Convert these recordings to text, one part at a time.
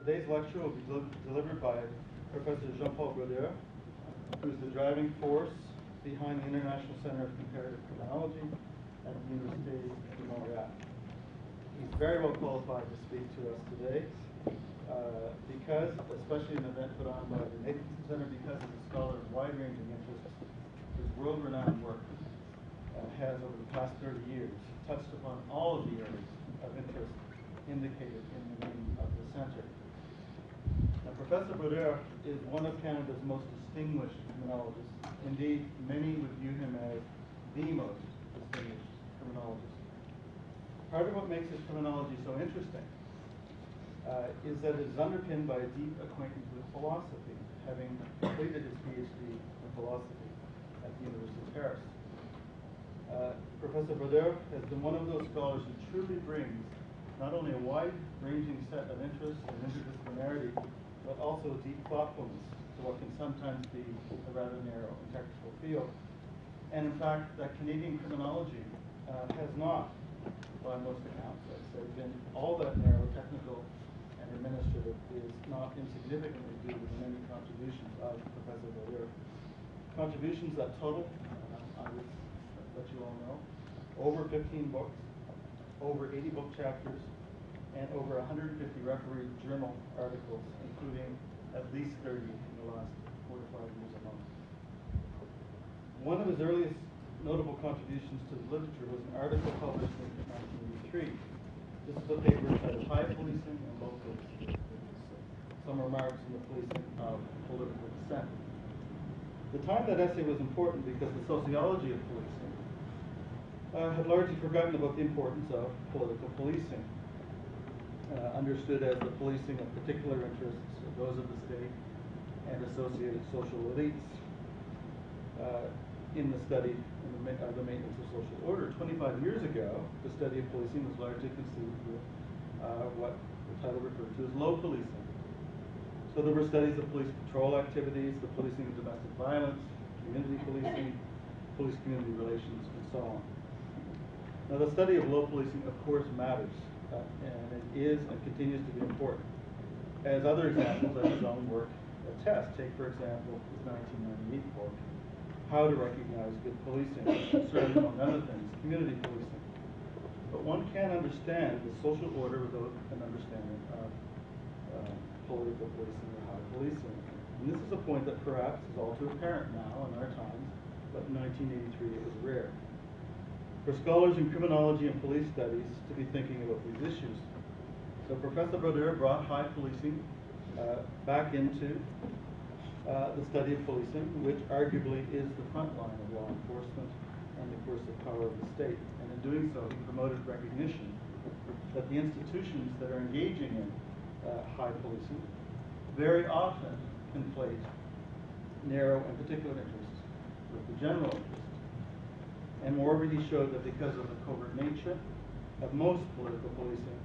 Today's lecture will be delivered by Professor Jean-Paul Brodeur, who is the driving force behind the International Center of Comparative Criminology at the Université de Montréal. He's very well qualified to speak to us today because, especially in an event put on by the Nathanson Center, because he's a scholar of wide-ranging interests, his world-renowned work has, over the past 30 years, touched upon all of the areas of interest indicated in the name of the center. Now, Professor Brodeur is one of Canada's most distinguished criminologists. Indeed, many would view him as the most distinguished criminologist. Part of what makes his criminology so interesting is that it is underpinned by a deep acquaintance with philosophy, having completed his PhD in philosophy at the University of Paris. Professor Brodeur has been one of those scholars who truly brings not only a wide-ranging set of interests and interdisciplinarity, but also deep thoughtfulness to what can sometimes be a rather narrow and technical field. And in fact, that Canadian criminology has not, by most accounts, I'd say, been all that narrow, technical, and administrative, is not insignificantly due to the many contributions of Professor Brodeur. Contributions that total, I would let you all know, over 15 books, over 80 book chapters, and over 150 refereed journal articles, including at least 30 in the last 4 to 5 years alone. One of his earliest notable contributions to the literature was an article published in 1983. This is a paper entitled High Policing and Low Policing, some remarks on the policing of political dissent. At the time, that essay was important because the sociology of policing had largely forgotten about the importance of political policing, understood as the policing of particular interests, those of the state, and associated social elites. In the study of the maintenance of social order, 25 years ago, the study of policing was largely consumed with what the title referred to as low policing. So there were studies of police patrol activities, the policing of domestic violence, community policing, police community relations, and so on. Now, the study of low policing, of course, matters, and it is and continues to be important. As other examples of his own work attest, take, for example, his 1998 book, How to Recognize Good Policing, concerning, among other things, community policing. But one can't understand the social order without an understanding of political policing or high policing. And this is a point that perhaps is all too apparent now in our times, but in 1983 it was rare. For scholars in criminology and police studies to be thinking about these issues. So Professor Brodeur brought high policing back into the study of policing, which arguably is the front line of law enforcement and the coercive power of the state. And in doing so, he promoted recognition that the institutions that are engaging in high policing very often conflate narrow and particular interests with the general interest. And moreover, he showed that because of the covert nature of most political policing,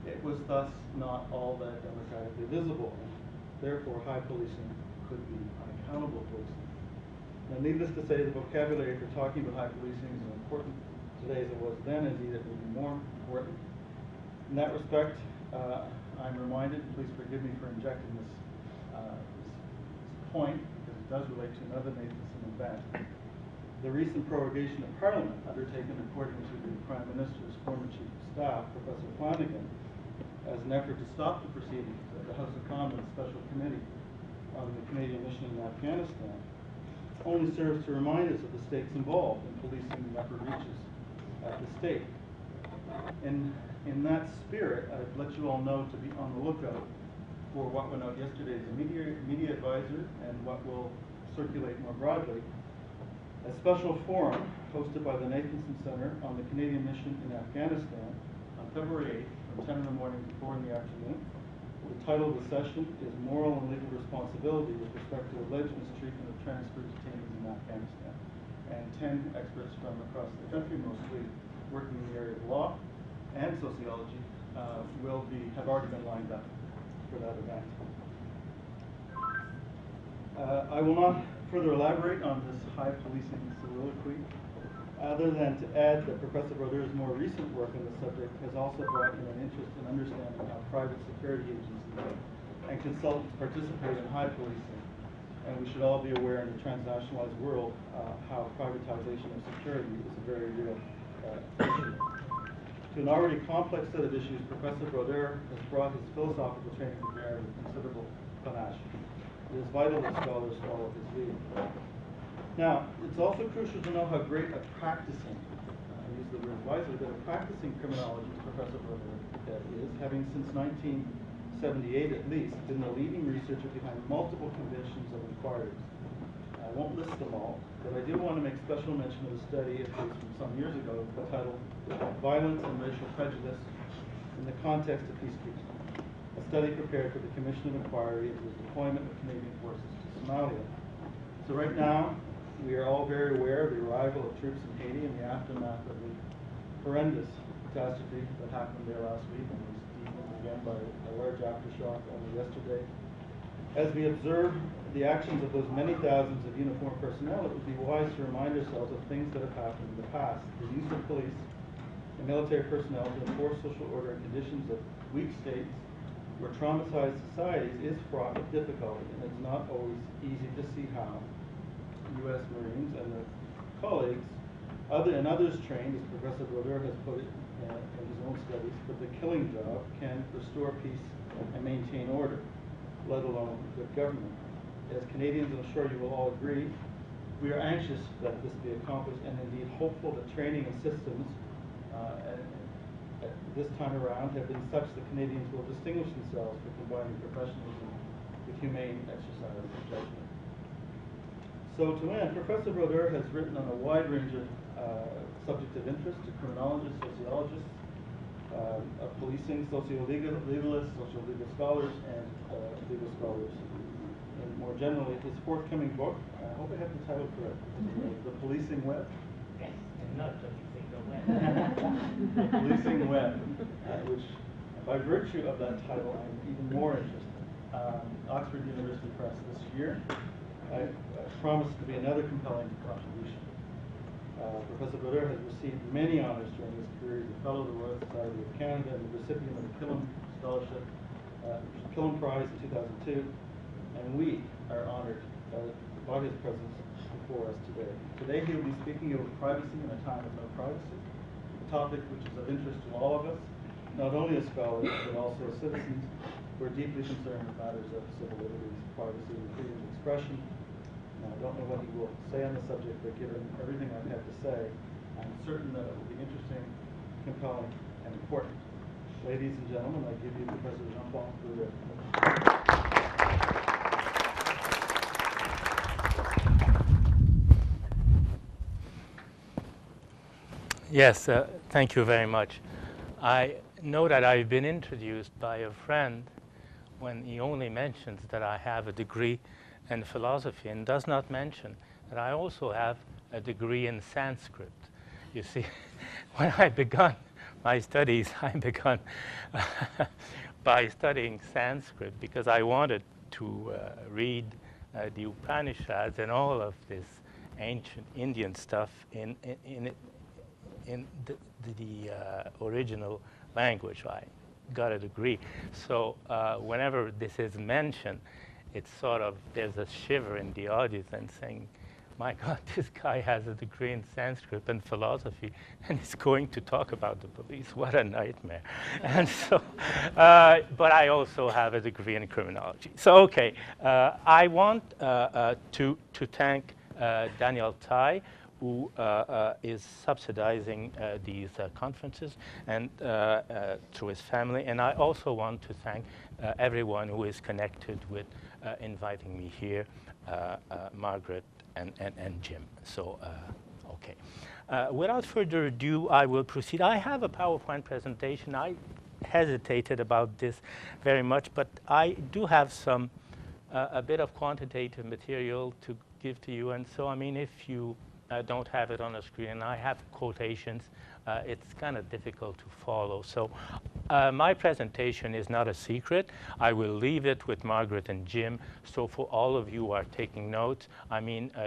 it was thus not all that democratically visible. Therefore, high policing could be unaccountable policing. Now, needless to say, the vocabulary for talking about high policing is as important today as it was then. Indeed, it will be more important. In that respect, I'm reminded, please forgive me for injecting this point, because it does relate to another Nathanson event. The recent prorogation of Parliament, undertaken according to the Prime Minister's former Chief of Staff, Professor Flanagan, as an effort to stop the proceedings of the House of Commons Special Committee on the Canadian mission in Afghanistan, only serves to remind us of the stakes involved in policing the upper reaches at the state. In that spirit, I'd let you all know to be on the lookout for what went out yesterday as a media advisor and what will circulate more broadly. A special forum hosted by the Nathanson Center on the Canadian mission in Afghanistan on February 8th from 10 in the morning to 4 in the afternoon. The title of the session is Moral and Legal Responsibility with respect to alleged mistreatment of transferred detainees in Afghanistan. And 10 experts from across the country, mostly working in the area of law and sociology, have already been lined up for that event. I will not further elaborate on this high policing soliloquy. Other than to add that Professor Brodeur's more recent work on the subject has also brought in an interest in understanding how private security agencies and consultants participate in high policing. And we should all be aware in the transnationalized world how privatization of security is a very real issue. To an already complex set of issues, Professor Brodeur has brought his philosophical training to bear with considerable panache. It is vital that scholars follow his lead. Now, it's also crucial to know how great a practicing, I use the word wisely, but a practicing criminologist Professor Brodeur is, having since 1978 at least been the leading researcher behind multiple conditions of inquiries. I won't list them all, but I do want to make special mention of a study of his from some years ago entitled Violence and Racial Prejudice in the Context of Peacekeeping, a study prepared for the Commission of Inquiry into the deployment of Canadian forces to Somalia. So right now, we are all very aware of the arrival of troops in Haiti in the aftermath of the horrendous catastrophe that happened there last week and was deepened again by a large aftershock only yesterday. As we observe the actions of those many thousands of uniformed personnel, it would be wise to remind ourselves of things that have happened in the past. The use of police and military personnel to enforce social order in conditions of weak states or traumatized societies is fraught with difficulty, and it's not always easy to see how U.S. Marines and their colleagues, and others trained, as Professor Brodeur has put it in his own studies, but the killing job can restore peace and maintain order, let alone good government. As Canadians, I'm sure you will all agree, we are anxious that this be accomplished and indeed hopeful that training and systems at this time around have been such that Canadians will distinguish themselves for combining professionalism with humane exercise of judgment. So to end, Professor Brodeur has written on a wide range of subjects of interest to criminologists, sociologists, of policing, socio-legalists, social legal scholars, and legal scholars. And more generally, his forthcoming book, I hope I have the title correct, The Policing Web. Yes, and not the Web. The Policing Web, which by virtue of that title, I'm even more interested. Oxford University Press this year. I promised to be another compelling contribution. Professor Brodeur has received many honors during his career. He's a Fellow of the Royal Society of Canada and the recipient of the Killam Scholarship, Killam Prize in 2002, and we are honored by his presence before us today. Today he will be speaking about privacy in a time of no privacy, a topic which is of interest to all of us, not only as scholars, but also as citizens who are deeply concerned with matters of civil liberties, privacy, and freedom of expression. Now, I don't know what he will say on the subject, but given everything I've had to say, I'm certain that it will be interesting, compelling, and important. Ladies and gentlemen, I give you Professor Jean-Paul Brodeur. Yes, thank you very much. I know that I've been introduced by a friend when he only mentions that I have a degree in philosophy and does not mention that I also have a degree in Sanskrit. You see, when I began my studies, I began by studying Sanskrit because I wanted to read the Upanishads and all of this ancient Indian stuff in the original language. I got a degree. So whenever this is mentioned, it's sort of, there's a shiver in the audience and saying, my God, this guy has a degree in Sanskrit and philosophy, and he's going to talk about the police. What a nightmare. And so, but I also have a degree in criminology. So, okay, I want to thank Daniel Tsai, who is subsidizing these conferences and through his family. And I also want to thank everyone who is connected with inviting me here, Margaret and Jim. So, okay. Without further ado, I will proceed. I have a PowerPoint presentation. I hesitated about this very much, but I do have some, a bit of quantitative material to give to you. And so, I mean, if you don't have it on the screen, and I have quotations, it's kind of difficult to follow. So my presentation is not a secret. I will leave it with Margaret and Jim. So for all of you who are taking notes,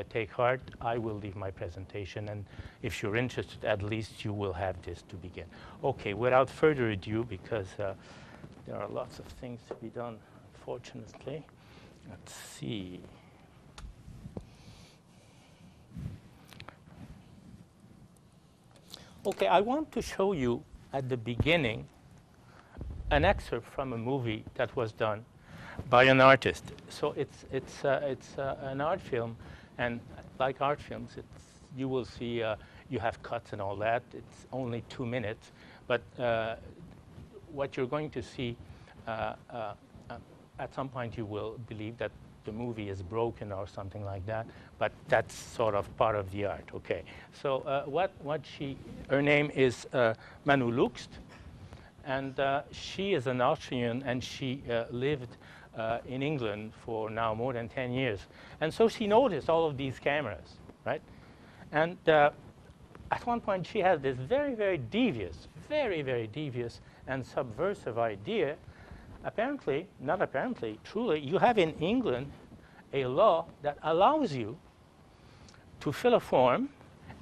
take heart, I will leave my presentation. And if you're interested, at least you will have this to begin. OK, without further ado, because there are lots of things to be done, unfortunately. Let's see. OK, I want to show you at the beginning an excerpt from a movie that was done by an artist. So it's an art film, and like art films, you will see you have cuts and all that. It's only 2 minutes, but what you're going to see at some point, you will believe that the movie is broken or something like that, but that's sort of part of the art. Okay, so her name is Manu Luxt. And she is an Austrian, and she lived in England for now more than 10 years. And so she noticed all of these cameras, right? And at one point, she had this very, very devious and subversive idea. Apparently, not apparently, truly, you have in England a law that allows you to fill a form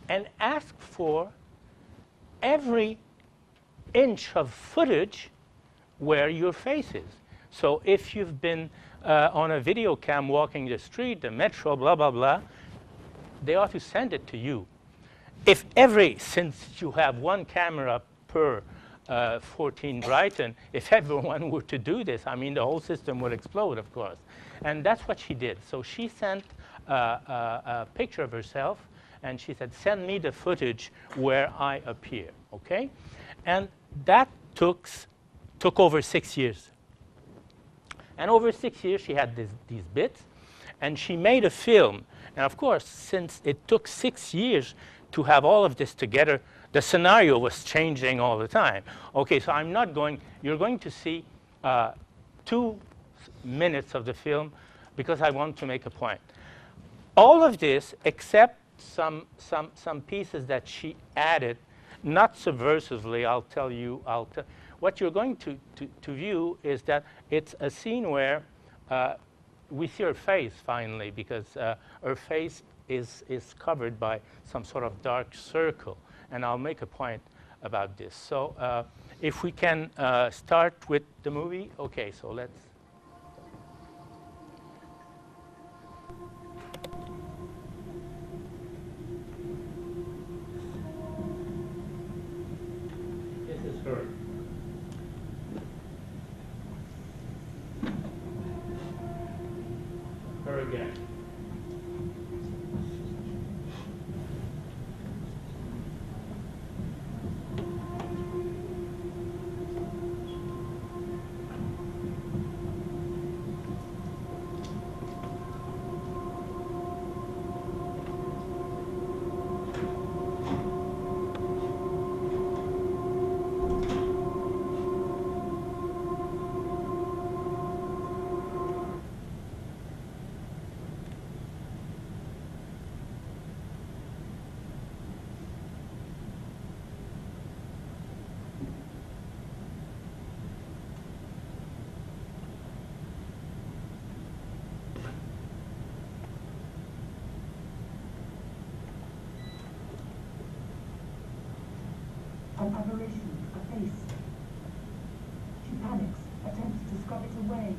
and ask for every inch of footage where your face is. So if you've been on a video cam walking the street, the metro, blah, blah, blah, they ought to send it to you. If since you have one camera per 14 Brighton, if everyone were to do this, I mean, the whole system would explode, of course. And that's what she did. So she sent a picture of herself, and she said, send me the footage where I appear, OK? And that took over 6 years. And over 6 years, she had these bits, and she made a film. And of course, since it took 6 years to have all of this together, the scenario was changing all the time. OK, so you're going to see 2 minutes of the film, because I want to make a point. All of this, except some pieces that she added, not subversively, I'll tell you. What you're going to view is that it's a scene where we see her face finally, because her face is covered by some sort of dark circle. And I'll make a point about this. So if we can start with the movie. OK, so let's. Her. Her again. An apparition, a face. She panics, attempts to scrub it away,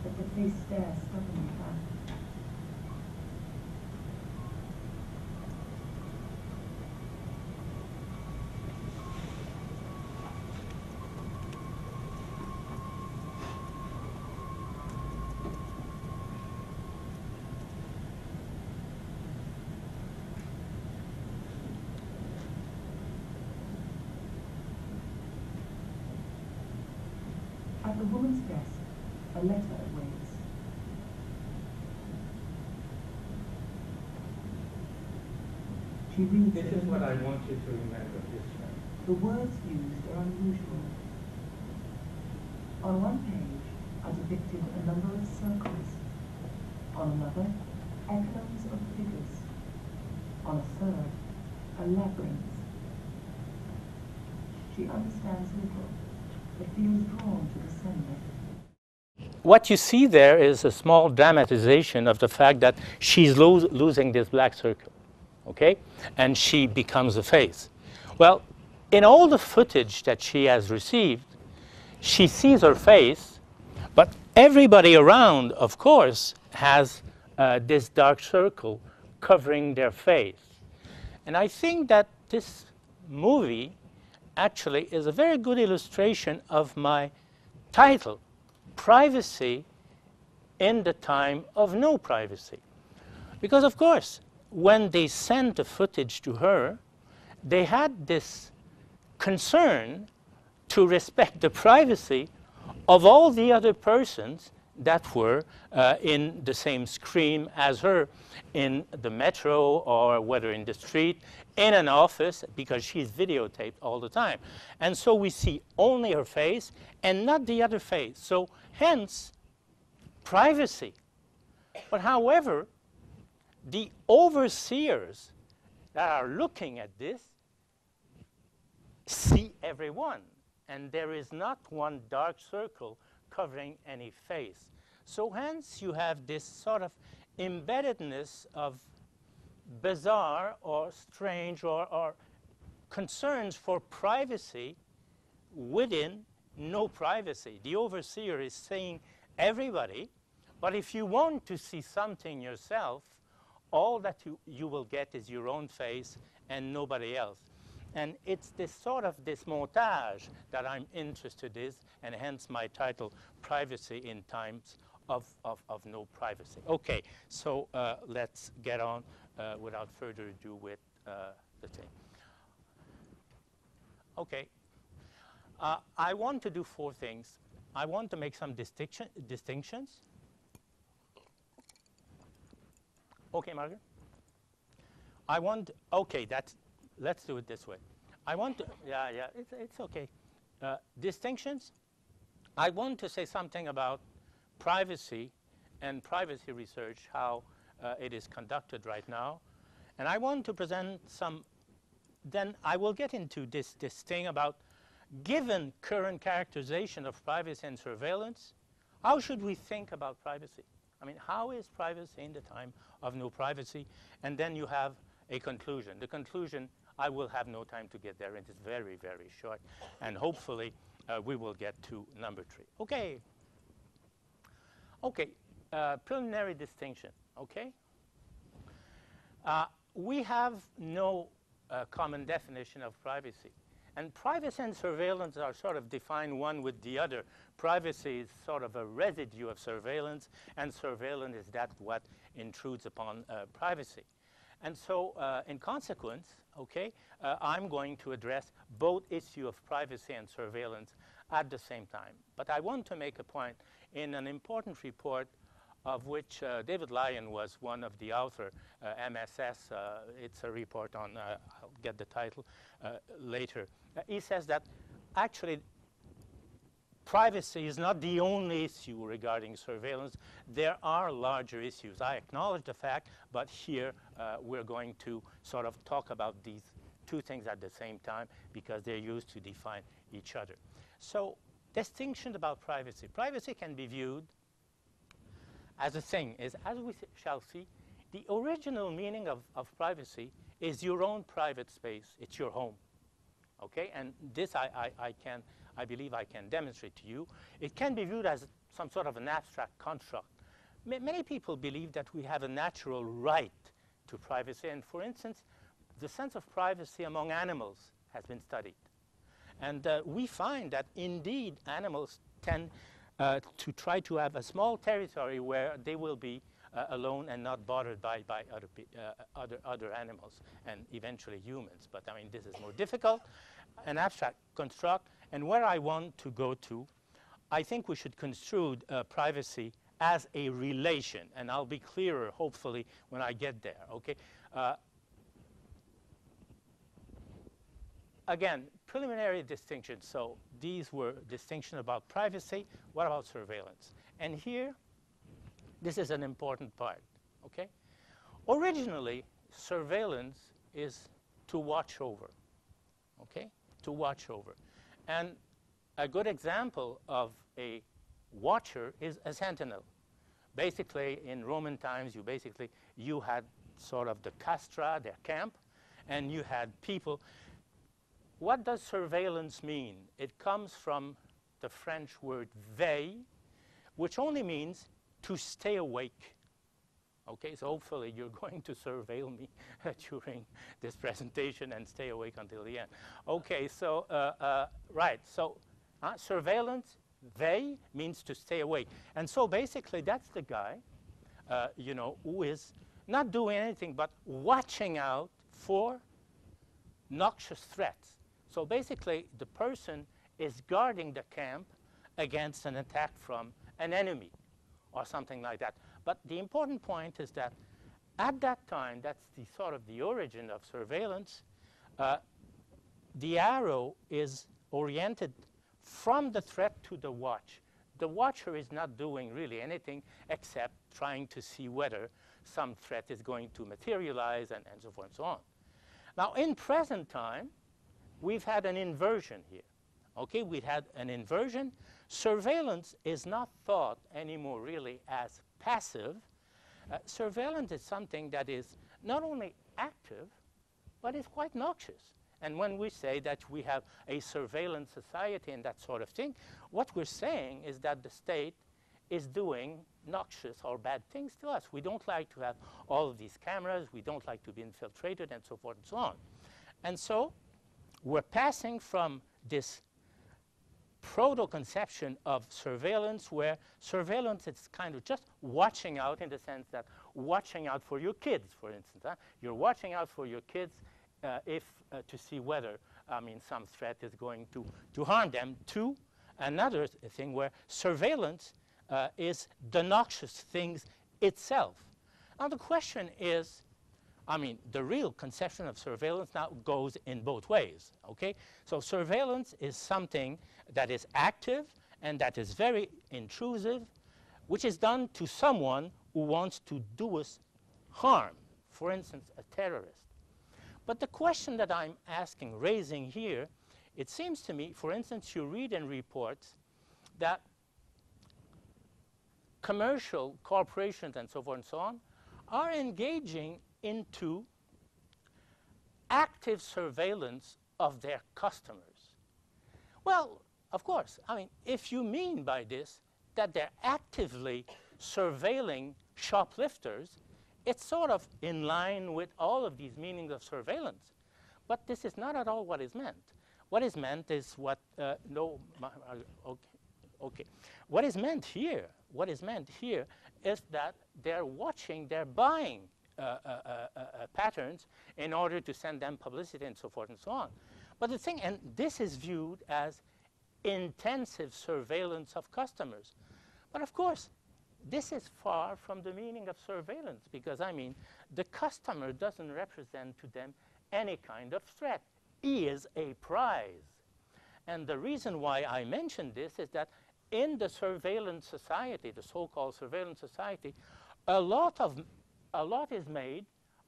but the face stares stubbornly back. At the woman's desk, a letter awaits. She reads This it. is what I want you to remember this time. The words used are unusual. On one page are depicted a number of circles. On another, echelons of figures. On a third, a labyrinth. She understands little, but feels drawn to the sender. What you see there is a small dramatization of the fact that she's losing this black circle, okay? And she becomes a face. Well, in all the footage that she has received, she sees her face, but everybody around, of course, has this dark circle covering their face. And I think that this movie actually is a very good illustration of my title, Privacy in the Time of No Privacy. Because, of course, when they sent the footage to her, they had this concern to respect the privacy of all the other persons that were in the same screen as her, in the metro or whether in the street, in an office, because she's videotaped all the time. And so we see only her face and not the other face. So hence, privacy. But however, the overseers that are looking at this see everyone. And there is not one dark circle covering any face. So hence you have this sort of embeddedness of bizarre or strange or concerns for privacy within no privacy. The overseer is saying everybody, but if you want to see something yourself, all that you will get is your own face and nobody else. And it's this sort of this montage that I'm interested in, and hence my title, Privacy in Times of No Privacy. Okay, so let's get on without further ado with the thing. Okay, I want to do 4 things. I want to make some distinctions. Okay, Margaret? I want, okay, let's do it this way. I want to, yeah, it's okay. Distinctions. I want to say something about privacy and privacy research, how it is conducted right now. And I want to present some, then I will get into this thing about, given current characterization of privacy and surveillance, how should we think about privacy? I mean, how is privacy in the time of no privacy? And then you have a conclusion. The conclusion, I will have no time to get there. It is very, very short. And hopefully, we will get to number 3. Okay. Okay, preliminary distinction, okay? We have no common definition of privacy. And privacy and surveillance are sort of defined one with the other. Privacy is sort of a residue of surveillance, and surveillance is that what intrudes upon privacy. And so, in consequence, okay, I'm going to address both issues of privacy and surveillance at the same time. But I want to make a point in an important report of which David Lyon was one of the authors, MSS. It's a report on, I'll get the title later. He says that actually privacy is not the only issue regarding surveillance. There are larger issues. I acknowledge the fact, but here we're going to sort of talk about these 2 things at the same time because they're used to define each other. So, distinction about privacy. Privacy can be viewed as a thing, as we shall see. The original meaning of privacy is your own private space. It's your home. Okay, and this I believe I can demonstrate to you. It can be viewed as some sort of an abstract construct. Many people believe that we have a natural right to privacy, and for instance, the sense of privacy among animals has been studied. And we find that indeed animals tend to try to have a small territory where they will be alone and not bothered by other animals and eventually humans. But I mean, this is more difficult, an abstract construct. And where I want to go to, I think we should construe privacy as a relation. And I'll be clearer, hopefully, when I get there, okay? Again, preliminary distinctions. So these were distinctions about privacy. What about surveillance? And here, this is an important part, okay? Originally, surveillance is to watch over, okay? to watch over. And a good example of a watcher is a sentinel. Basically, in Roman times, you had sort of the castra, their camp, and you had people. What does surveillance mean? It comes from the French word veille, which only means to stay awake. Okay, so hopefully you're going to surveil me during this presentation and stay awake until the end. Okay, so, right, so surveillance, veille, means to stay awake. And so basically that's the guy, who is not doing anything but watching out for noxious threats. So basically the person is guarding the camp against an attack from an enemy or something like that. But the important point is that at that time, that's the sort of the origin of surveillance, the arrow is oriented from the threat to the watch. The watcher is not doing really anything except trying to see whether some threat is going to materialize and so forth and so on. Now, in present time, we've had an inversion here. Okay, we had an inversion. Surveillance is not thought anymore really as passive. Surveillance is something that is not only active, but is quite noxious. And when we say that we have a surveillance society and that sort of thing, what we're saying is that the state is doing noxious or bad things to us. We don't like to have all of these cameras. We don't like to be infiltrated and so forth and so on. And so we're passing from this proto-conception of surveillance, where surveillance is kind of just watching out in the sense that watching out for your kids, for instance. You're watching out for your kids to see whether, some threat is going to harm them, to another thing where surveillance is the noxious things itself. Now the question is, the real conception of surveillance now goes in both ways, okay? So surveillance is something that is active and that is very intrusive, which is done to someone who wants to do us harm, for instance, a terrorist. But the question that I'm raising here, it seems to me, for instance, you read in reports that commercial corporations and so forth and so on are engaging into active surveillance of their customers. Well, of course, if you mean by this that they're actively surveilling shoplifters, it's sort of in line with all of these meanings of surveillance. But this is not at all what is meant. What is meant is what, okay. What is meant here is that they're watching, they're buying patterns in order to send them publicity and so forth and so on. But the thing, and this is viewed as intensive surveillance of customers. But of course, this is far from the meaning of surveillance, because the customer doesn't represent to them any kind of threat. He is a prize. And the reason why I mention this is that in the surveillance society, the so-called surveillance society, a lot is made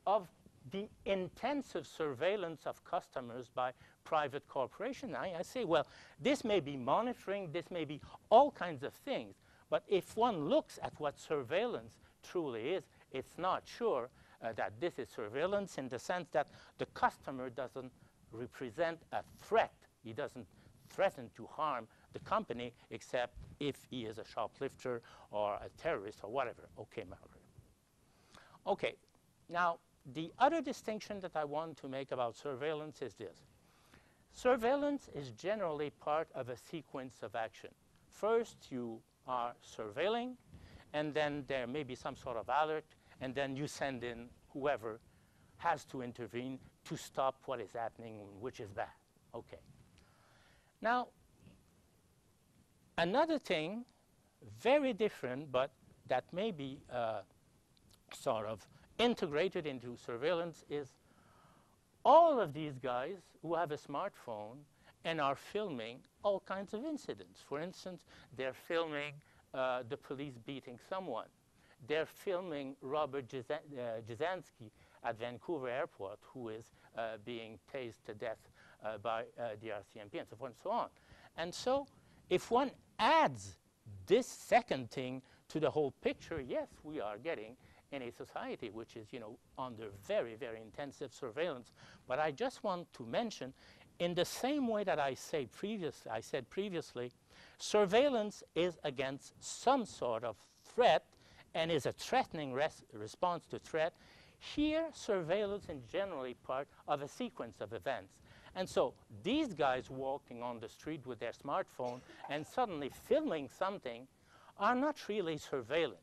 of the intensive surveillance of customers by private corporations. I say, well, this may be monitoring, this may be all kinds of things, but if one looks at what surveillance truly is, it's not sure that this is surveillance in the sense that the customer doesn't represent a threat. He doesn't threaten to harm the company except if he is a shoplifter or a terrorist or whatever. Okay, Margaret. Okay, now the other distinction that I want to make about surveillance is this. Surveillance is generally part of a sequence of action. First, you are surveilling, and then there may be some sort of alert, and then you send in whoever has to intervene to stop what is happening, which is bad. Okay. Now, another thing, very different, but that may be sort of integrated into surveillance, is all of these guys who have a smartphone and are filming all kinds of incidents. For instance, they're filming the police beating someone. They're filming Robert Jasansky at Vancouver Airport, who is being tased to death by the RCMP and so forth and so on. And so if one adds this second thing to the whole picture, yes, we are getting in a society which is, under very, very intensive surveillance. But I just want to mention, in the same way that I said previously, surveillance is against some sort of threat and is a threatening response to threat. Here, surveillance is generally part of a sequence of events. And so these guys walking on the street with their smartphone and suddenly filming something are not really surveillant.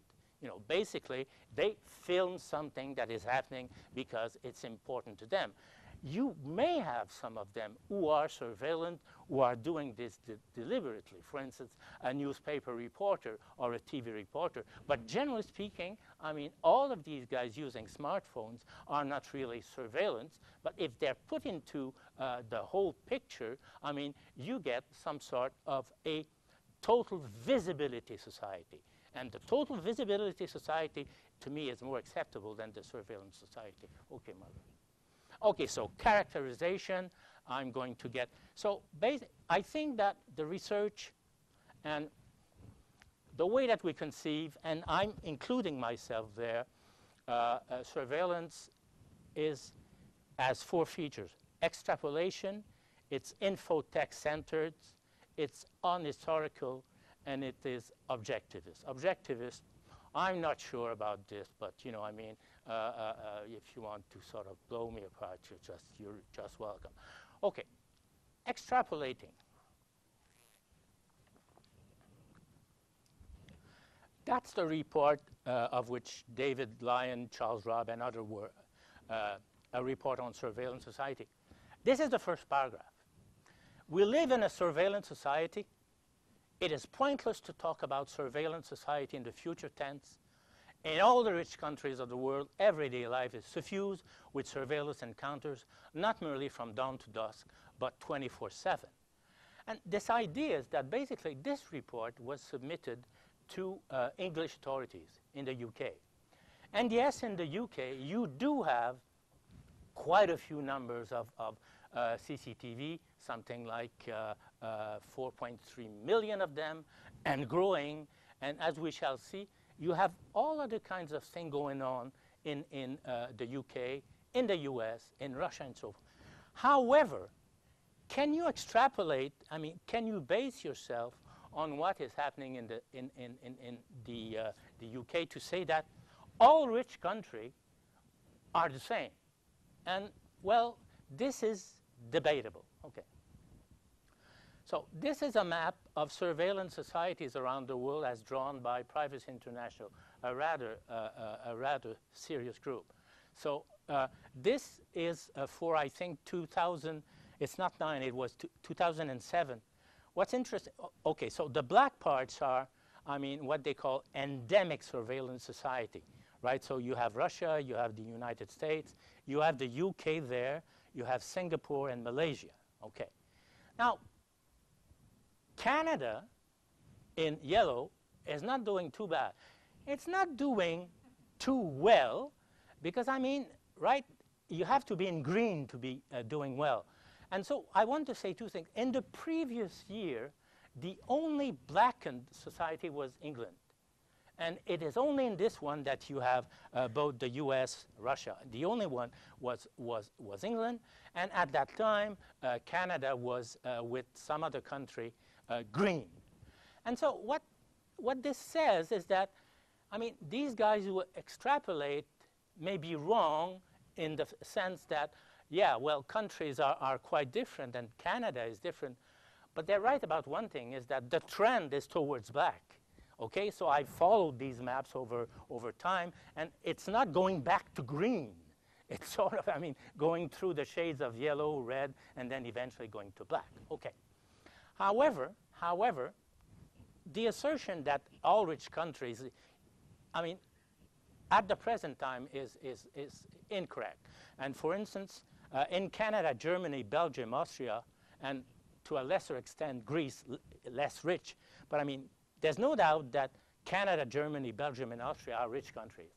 Basically, they film something that is happening because it's important to them. You may have some of them who are surveillant, who are doing this deliberately. For instance, a newspaper reporter or a TV reporter. But generally speaking, all of these guys using smartphones are not really surveillance. But if they're put into the whole picture, you get some sort of a total visibility society. And the total visibility society, to me, is more acceptable than the surveillance society. Okay, Mother. Okay, so characterization, I'm going to get. So I think that the research and the way that we conceive, and I'm including myself there, surveillance has 4 features. Extrapolation, it's info-tech-centered, it's unhistorical, and it is objectivist. Objectivist, I'm not sure about this, but if you want to sort of blow me apart, you're just welcome. Okay, extrapolating. That's the report of which David Lyon, Charles Robb, and others were a report on surveillance society. This is the first paragraph. We live in a surveillance society. It is pointless to talk about surveillance society in the future tense. In all the rich countries of the world, everyday life is suffused with surveillance encounters, not merely from dawn to dusk, but 24/7. And this idea is that basically this report was submitted to English authorities in the UK. And yes, in the UK, you do have quite a few numbers of CCTV, something like 4.3 million of them, and growing. And as we shall see, you have all other kinds of things going on in the UK, in the US, in Russia, and so forth. However, can you extrapolate, can you base yourself on what is happening in the UK to say that all rich countries are the same? And, well, this is debatable. Okay. So this is a map of surveillance societies around the world as drawn by Privacy International, a rather serious group. So this is for, I think, 2000. It's not 9. It was 2007. What's interesting? Okay, so the black parts are, what they call endemic surveillance society, right? So you have Russia, you have the United States, you have the UK there, you have Singapore and Malaysia. Okay. Now, Canada in yellow is not doing too bad. It's not doing too well because, right, you have to be in green to be doing well. And so I want to say 2 things. In the previous year, the only blackened society was England. And it is only in this one that you have both the US, Russia. The only one was England. And at that time, Canada was with some other country green. And so what this says is that, these guys who extrapolate may be wrong in the sense that, yeah, well, countries are quite different and Canada is different. But they're right about one thing, is that the trend is towards black. Okay, so I followed these maps over time, and it's not going back to green. It's sort of, going through the shades of yellow, red, and then eventually going to black. Okay. However, the assertion that all rich countries, at the present time is incorrect. And for instance, in Canada, Germany, Belgium, Austria, and to a lesser extent, Greece, less rich. But there's no doubt that Canada, Germany, Belgium, and Austria are rich countries.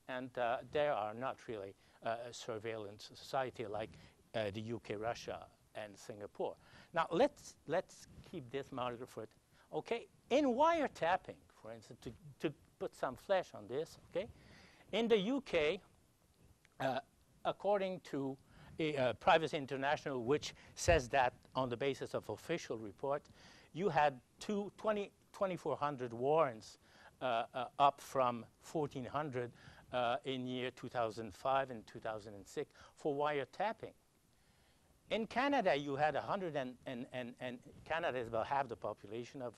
And they are not really a surveillance society like the UK, Russia, and Singapore. Now let's keep this marker for it. Okay, in wiretapping, for instance, to put some flesh on this. Okay, in the UK, according to Privacy International, which says that on the basis of official report, you had 2,400 warrants up from 1,400 in year 2005 and 2006 for wiretapping. In Canada, you had 100 and Canada is about half the population of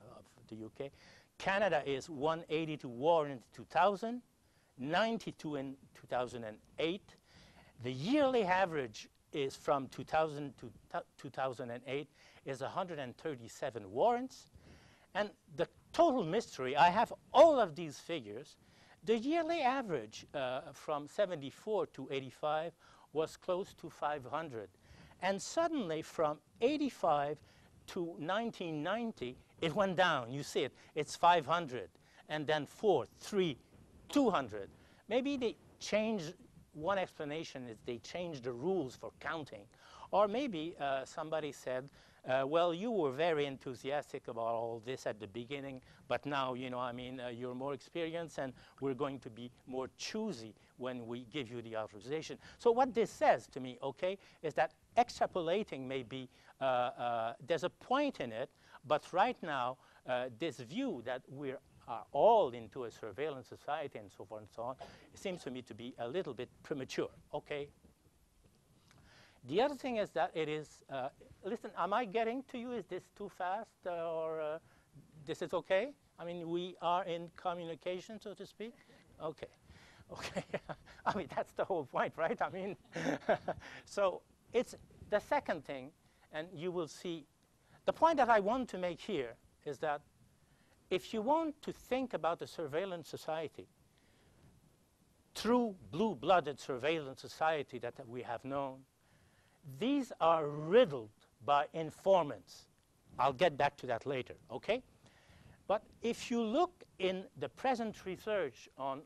the UK. Canada is 182 warrants in 2000, 92 in 2008. The yearly average is from 2000 to 2008 is 137 warrants. And the total mystery, I have all of these figures. The yearly average from 74 to 85 was close to 500. And suddenly from 85 to 1990, it went down. You see it, it's 500. And then 4, 3, 200. Maybe they changed, one explanation is they changed the rules for counting. Or maybe somebody said, well, you were very enthusiastic about all this at the beginning, but now, you know, I mean, you're more experienced and we're going to be more choosy when we give you the authorization. So what this says to me, okay, is that extrapolating may be, there's a point in it, but right now, this view that we are all into a surveillance society and so forth and so on, it seems to me to be a little bit premature, okay? The other thing is that it is, listen, am I getting to you? Is this too fast or this is okay? I mean, we are in communication, so to speak? Okay, okay. I mean, that's the whole point, right? I mean, so it's the second thing, and you will see, the point that I want to make here is that if you want to think about a surveillance society, true blue-blooded surveillance society that we have known, these are riddled by informants. I'll get back to that later, okay? But if you look in the present research on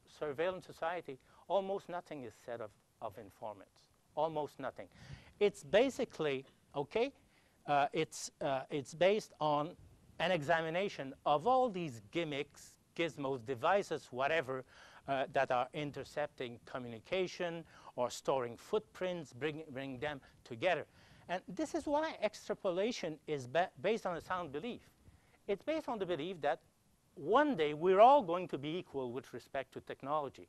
surveillance society, almost nothing is said of informants, almost nothing. It's basically, okay, it's based on an examination of all these gimmicks, gizmos, devices, whatever, that are intercepting communication or storing footprints, bring them together. And this is why extrapolation is based on a sound belief. It's based on the belief that one day we're all going to be equal with respect to technology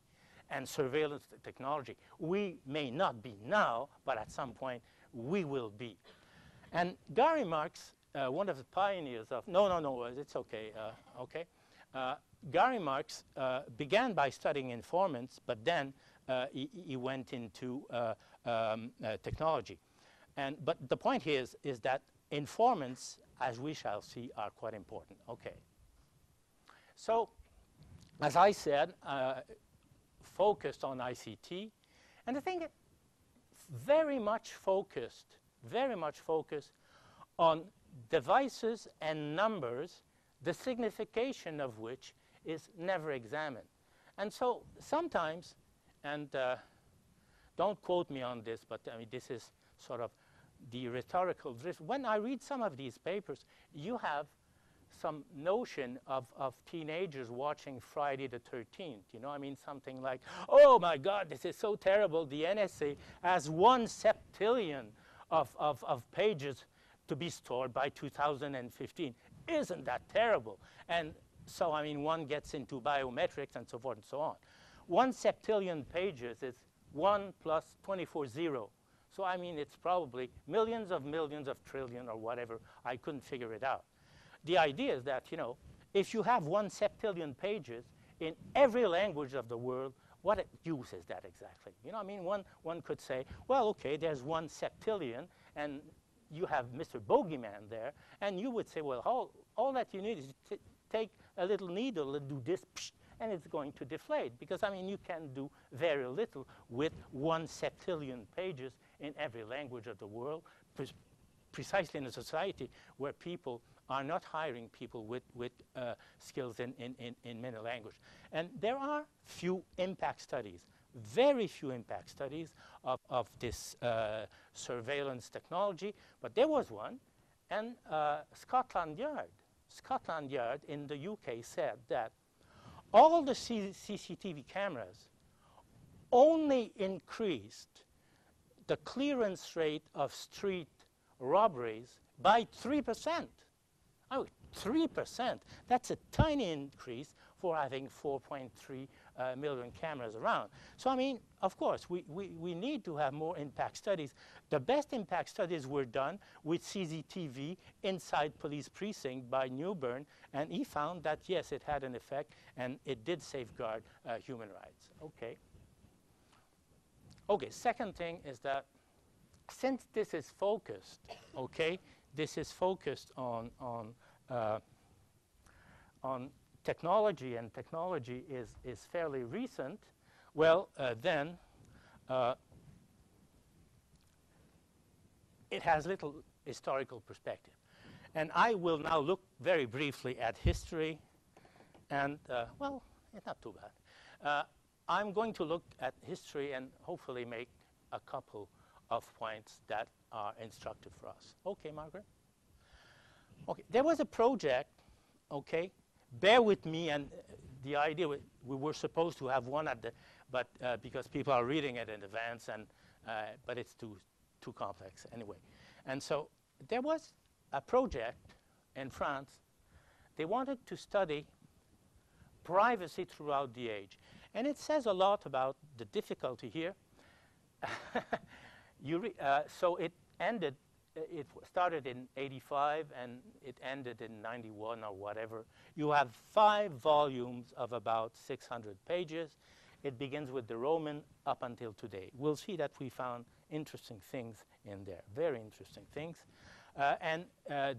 and surveillance technology. We may not be now, but at some point we will be. And Gary Marx, one of the pioneers of, no, it's okay, okay. Gary Marx began by studying informants, but then he went into technology. But the point here is that informants, as we shall see, are quite important. Okay. So, as I said, focused on ICT, and I think very much focused on devices and numbers, the signification of which is never examined. And so sometimes, and don't quote me on this, but I mean, this is sort of the rhetorical drift. When I read some of these papers, you have some notion of teenagers watching Friday the 13th. You know, I mean, something like, oh my God, this is so terrible. The NSA has 1 septillion of pages to be stored by 2015. Isn't that terrible? And so, I mean, one gets into biometrics and so forth and so on. 1 septillion pages is 1 plus 24 zero. So, I mean, it's probably millions of trillion or whatever. I couldn't figure it out. The idea is that, you know, if you have 1 septillion pages in every language of the world, what use is that exactly? You know, I mean, one could say, well, okay, there's 1 septillion, and you have Mr. Bogeyman there, and you would say, well, all that you need is to take a little needle and do this, and it's going to deflate. Because, I mean, you can do very little with 1 septillion pages in every language of the world, precisely in a society where people are not hiring people with skills in many languages. And there are few impact studies. very few impact studies of this surveillance technology, but there was one. And Scotland Yard in the UK said that all the CCTV cameras only increased the clearance rate of street robberies by 3%. Oh, 3%. That's a tiny increase for having 4.3 million cameras around. So, I mean, of course, we need to have more impact studies. The best impact studies were done with CCTV inside police precinct by Newburn, and he found that, yes, it had an effect, and it did safeguard human rights. Okay. Okay, second thing is that since this is focused, okay, this is focused on technology, and technology is fairly recent, well, then it has little historical perspective. And I will now look very briefly at history, and, well, it's not too bad. I'm going to look at history and hopefully make a couple of points that are instructive for us. Okay, Margaret? Okay, there was a project, okay? Bear with me, and the idea we were supposed to have one at the, but because people are reading it in advance, and but it's too complex anyway. And so there was a project in France. They wanted to study privacy throughout the age, and it says a lot about the difficulty here. So it ended. It started in 85 and it ended in 91 or whatever. You have 5 volumes of about 600 pages. It begins with the Roman up until today. We'll see that we found interesting things in there, very interesting things. And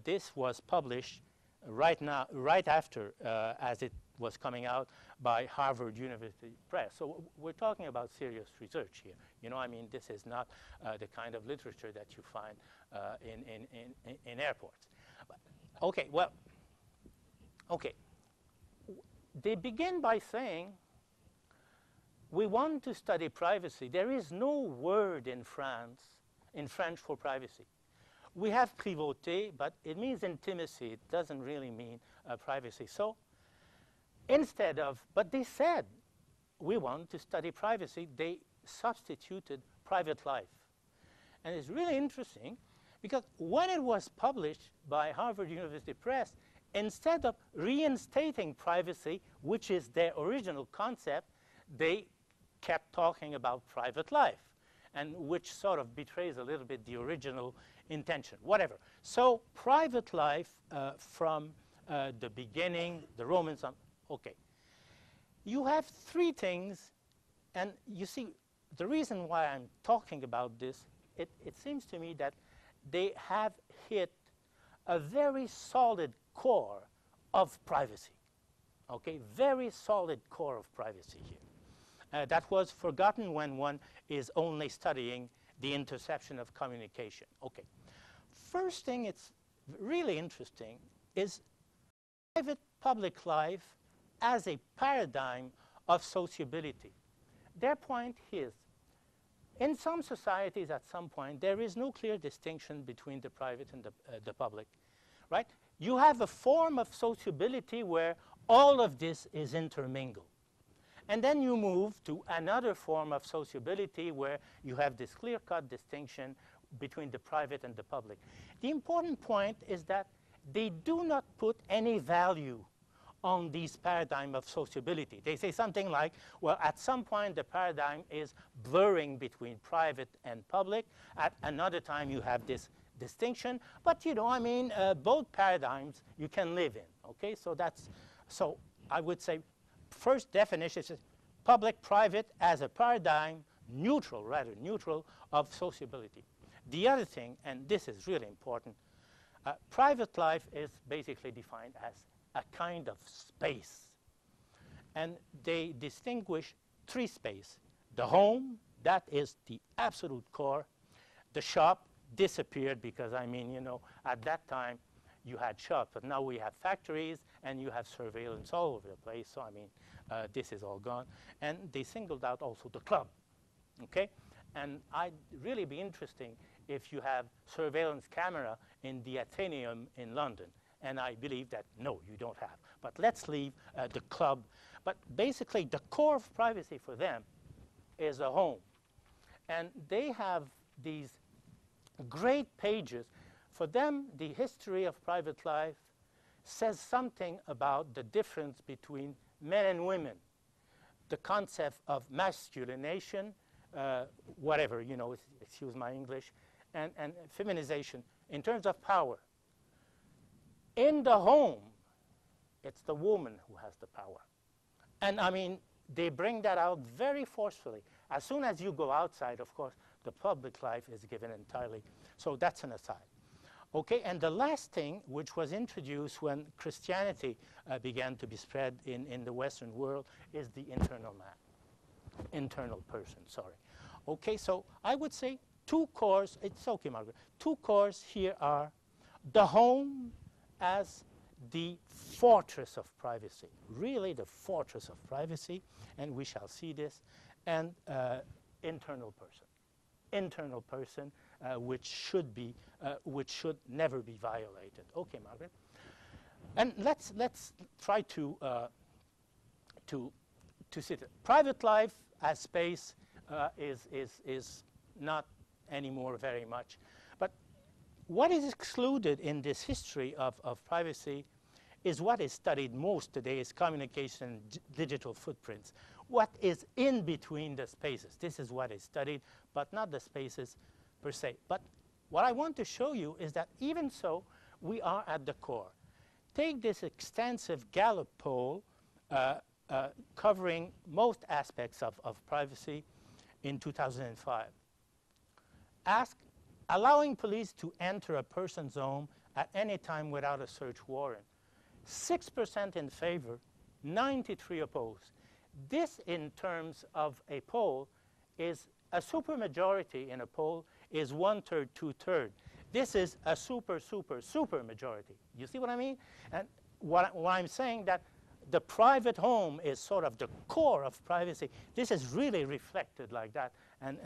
this was published right after, as it was coming out, by Harvard University Press. So we're talking about serious research here. You know, I mean, this is not the kind of literature that you find in airports. But, okay, well, okay. They begin by saying, we want to study privacy. There is no word in French for privacy. We have privauté, but it means intimacy. It doesn't really mean privacy. So instead of, but they said, we want to study privacy, they substituted private life. And it's really interesting because when it was published by Harvard University Press, instead of reinstating privacy, which is their original concept, they kept talking about private life, and which sort of betrays a little bit the original intention, whatever. So private life from the beginning, the Romans, okay. You have 3 things, and you see, the reason why I'm talking about this, it seems to me that they have hit a very solid core of privacy, okay? Very solid core of privacy here. That was forgotten when one is only studying the interception of communication. Okay. First thing it's really interesting is private-public life as a paradigm of sociability. Their point is, in some societies at some point, there is no clear distinction between the private and the public, right? You have a form of sociability where all of this is intermingled. And then you move to another form of sociability where you have this clear-cut distinction between the private and the public. The important point is that they do not put any value on this paradigm of sociability. They say something like, well, at some point the paradigm is blurring between private and public. At another time you have this distinction. But, you know, I mean, both paradigms you can live in, okay? So that's, so I would say, first definition is public-private as a paradigm, neutral, rather neutral, of sociability. The other thing, and this is really important, private life is basically defined as a kind of space. And they distinguish 3 spaces. The home, that is the absolute core. The shop disappeared because, I mean, you know, at that time you had shops, but now we have factories and you have surveillance all over the place. So, I mean, this is all gone. And they singled out also the club, okay? And I'd really be interesting if you have surveillance camera in the Athenaeum in London. And I believe that, no, you don't have. But let's leave the club. But basically, the core of privacy for them is a home. And they have these great pages. For them, the history of private life says something about the difference between men and women, the concept of masculination, whatever, you know, excuse my English, and feminization in terms of power. In the home, it's the woman who has the power. And I mean, they bring that out very forcefully. As soon as you go outside, of course, the public life is given entirely. So that's an aside. Okay, and the last thing, which was introduced when Christianity began to be spread in the Western world, is the internal man, internal person, sorry. Okay, so I would say two cores, it's okay, Margaret, two cores here are the home as the fortress of privacy, really the fortress of privacy, and we shall see this, and internal person, which should never be violated. Okay, Margaret. And let's try to see it. Private life as space is not anymore very much. But what is excluded in this history of privacy is what is studied most today is communication and digital footprints. What is in between the spaces? This is what is studied, but not the spaces per se. But what I want to show you is that even so, we are at the core. Take this extensive Gallup poll covering most aspects of privacy in 2005. Ask, allowing police to enter a person's home at any time without a search warrant. 6% in favor, 93 opposed. This, in terms of a poll, is a supermajority in a poll is 1/3, 2/3. This is a super majority. You see what I mean? And what I'm saying that the private home is sort of the core of privacy. This is really reflected like that, and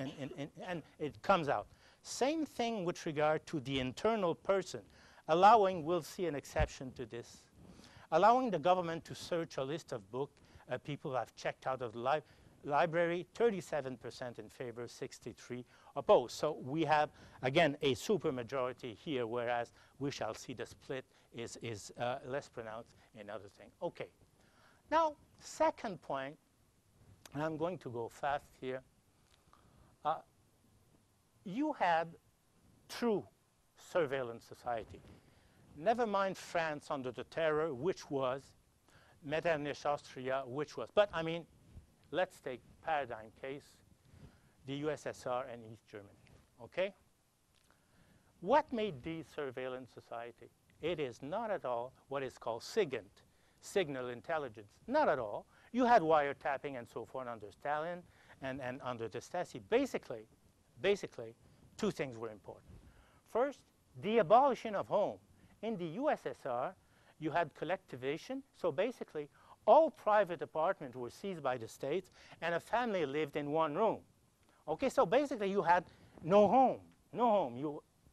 it comes out. Same thing with regard to the internal person. Allowing, we'll see an exception to this, allowing the government to search a list of books people have checked out of the library, 37% in favor, 63 opposed. So we have, again, a supermajority here, whereas we shall see the split is less pronounced in other things. Okay. Now, second point, and I'm going to go fast here. You had true surveillance society. Never mind France under the terror, which was, Metternich Austria, which was. But, I mean, let's take paradigm case, the USSR and East Germany, okay? What made these surveillance society? It is not at all what is called SIGINT, signal intelligence, not at all. You had wiretapping and so forth under Stalin and under the Stasi. Basically, two things were important. First, the abolition of home. In the USSR, you had collectivization, so basically, all private apartments were seized by the states, and a family lived in one room. Okay, so basically, you had no home.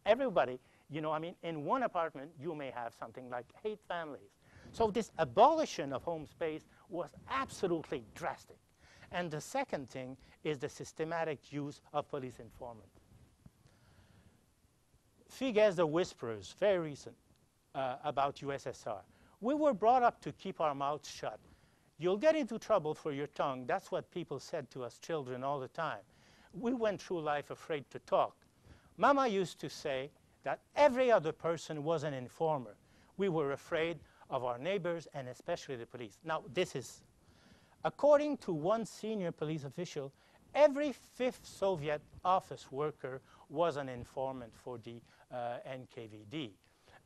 Everybody, you know, I mean, in one apartment, you may have something like 8 families. So this abolition of home space was absolutely drastic. And the second thing is the systematic use of police informants. Figues the Whisperers, very recent, about USSR. We were brought up to keep our mouths shut. You'll get into trouble for your tongue. That's what people said to us children all the time. We went through life afraid to talk. Mama used to say that every other person was an informer. We were afraid of our neighbors and especially the police. Now, this is, according to one senior police official, every 5th Soviet office worker was an informant for the NKVD.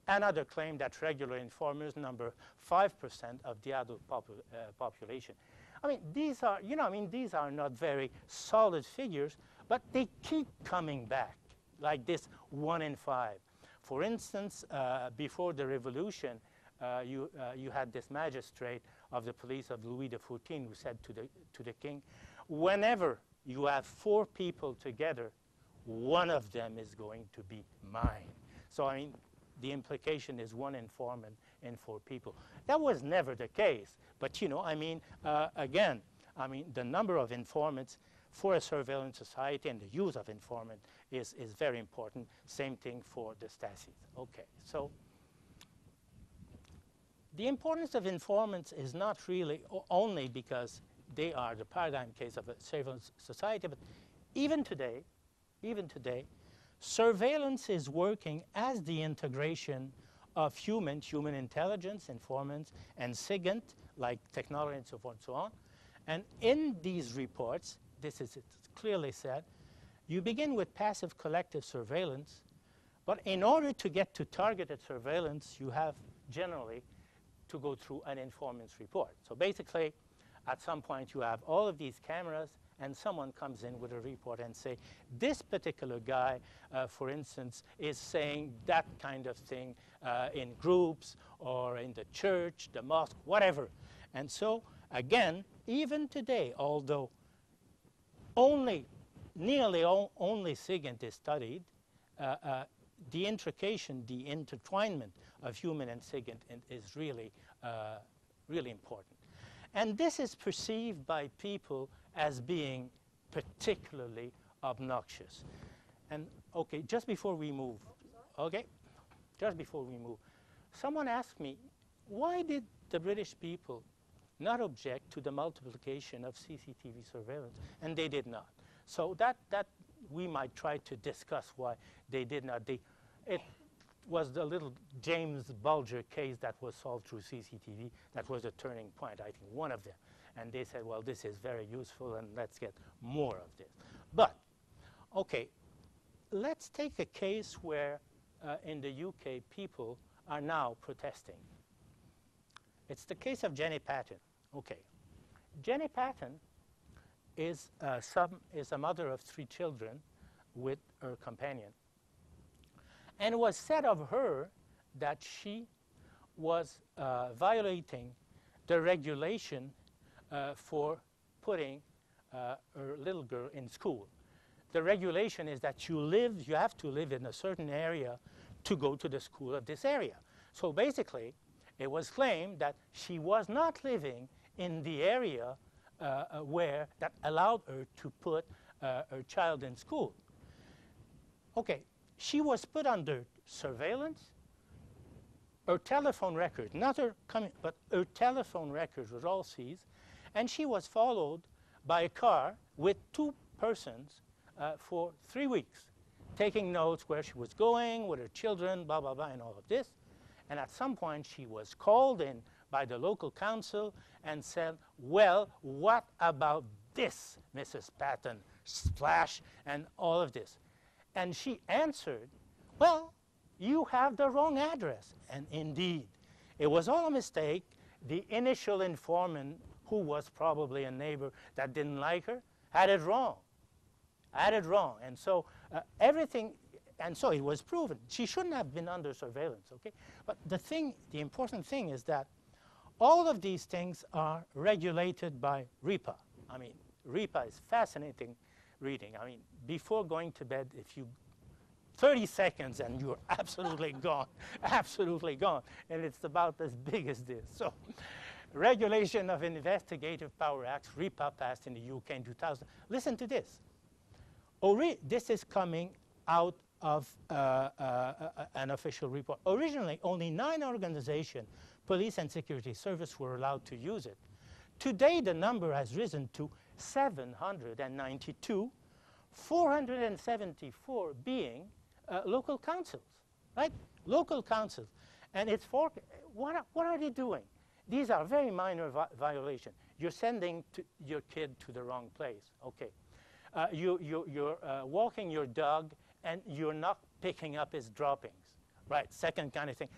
Another claimed that regular informers number 5% of the adult population. I mean, these are, you know, I mean, these are not very solid figures, but they keep coming back, like this 1 in 5. For instance, before the revolution, you had this magistrate of the police of Louis XIV, who said to the king, whenever you have 4 people together, one of them is going to be mine. So, I mean, the implication is 1 informant in 4 people. That was never the case. But, you know, I mean, again, I mean, the number of informants for a surveillance society and the use of informant is very important. Same thing for the Stasi. Okay, so the importance of informants is not really only because they are the paradigm case of a surveillance society, but even today, surveillance is working as the integration of human intelligence, informants, and SIGINT, like technology and so forth and so on. And in these reports, this is clearly said, you begin with passive collective surveillance, but in order to get to targeted surveillance, you have generally to go through an informant's report. So basically, at some point, you have all of these cameras, and someone comes in with a report and say, this particular guy, for instance, is saying that kind of thing in groups or in the church, the mosque, whatever. And so, again, even today, although nearly only SIGINT is studied, the intrication, the intertwinement of human and SIGINT is really, really important. And this is perceived by people as being particularly obnoxious. And okay, just before we move, someone asked me, why did the British people not object to the multiplication of CCTV surveillance? And they did not. So that we might try to discuss why they did not. It was the little James Bulger case that was solved through CCTV that was a turning point, I think, one of them. And they said, well, this is very useful, and let's get more of this. But, okay, let's take a case where in the UK people are now protesting. It's the case of Jenny Patton. Okay, Jenny Patton is a mother of 3 children with her companion. And it was said of her that she was violating the regulation for putting her little girl in school. The regulation is that you have to live in a certain area to go to the school of this area. So basically, it was claimed that she was not living in the area that allowed her to put her child in school. Okay, she was put under surveillance. Her telephone record, not her but her telephone records was all seized, and she was followed by a car with 2 persons for 3 weeks, taking notes where she was going, with her children, blah, blah, blah, and all of this. And at some point, she was called in by the local council and said, well, what about this, Mrs. Patton, splash, and all of this? And she answered, well, you have the wrong address. And indeed, it was all a mistake. The initial informant, who was probably a neighbor that didn't like her, had it wrong. And so and so it was proven. She shouldn't have been under surveillance, okay? But the important thing is that all of these things are regulated by RIPA. I mean, RIPA is fascinating reading. I mean, before going to bed, if you 30 seconds and you're absolutely gone, absolutely gone. And it's about as big as this. So, Regulation of Investigative Power Acts, RIPA, passed in the UK in 2000. Listen to this. This is coming out of an official report. Originally, only 9 organizations, police and security service, were allowed to use it. Today, the number has risen to 792, 474 being local councils, right? Local councils. And it's for, what are they doing? These are very minor violations. You're sending your kid to the wrong place, okay. You're walking your dog and you're not picking up his droppings, right? Second kind of thing.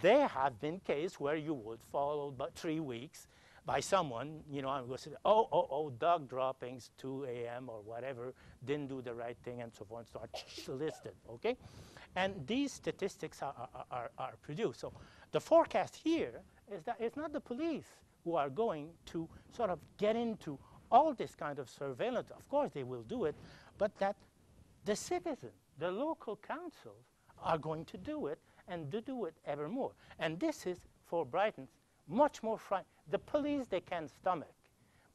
There have been cases where you would follow about 3 weeks by someone, you know, and go say, dog droppings, 2 a.m. or whatever, didn't do the right thing, and so forth, and so on, listed, okay? And these statistics are produced. So the forecast here is that it's not the police who are going to sort of get into all this kind of surveillance. Of course, they will do it, but that the citizen, the local councils, are going to do it and to do it ever more. And this is, for Brighton, much more frightening. The police, they can stomach.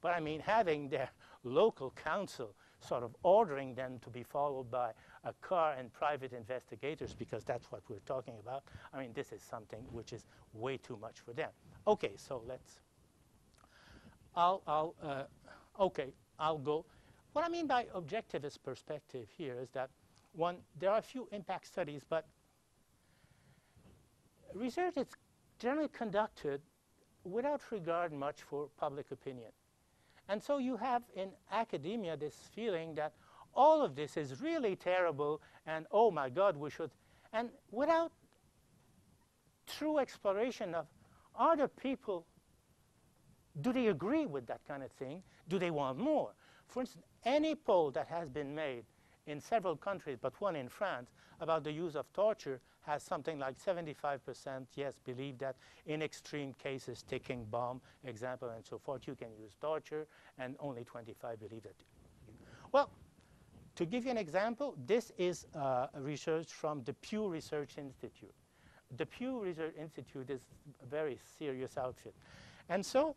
But I mean, having their local council sort of ordering them to be followed by a car and private investigators, because that's what we're talking about. I mean, this is something which is way too much for them. Okay, so let's, I'll go. What I mean by objectivist perspective here is that, one, there are a few impact studies, but research is generally conducted without regard much for public opinion. And so you have in academia this feeling that all of this is really terrible and, oh my God, we should, and without true exploration of, are the people, do they agree with that kind of thing? Do they want more? For instance, any poll that has been made in several countries, but one in France, about the use of torture has something like 75% yes, believe that in extreme cases, ticking bomb example and so forth, you can use torture, and only 25 believe that. Well, to give you an example, this is research from the Pew Research Institute. The Pew Research Institute is a very serious outfit. And so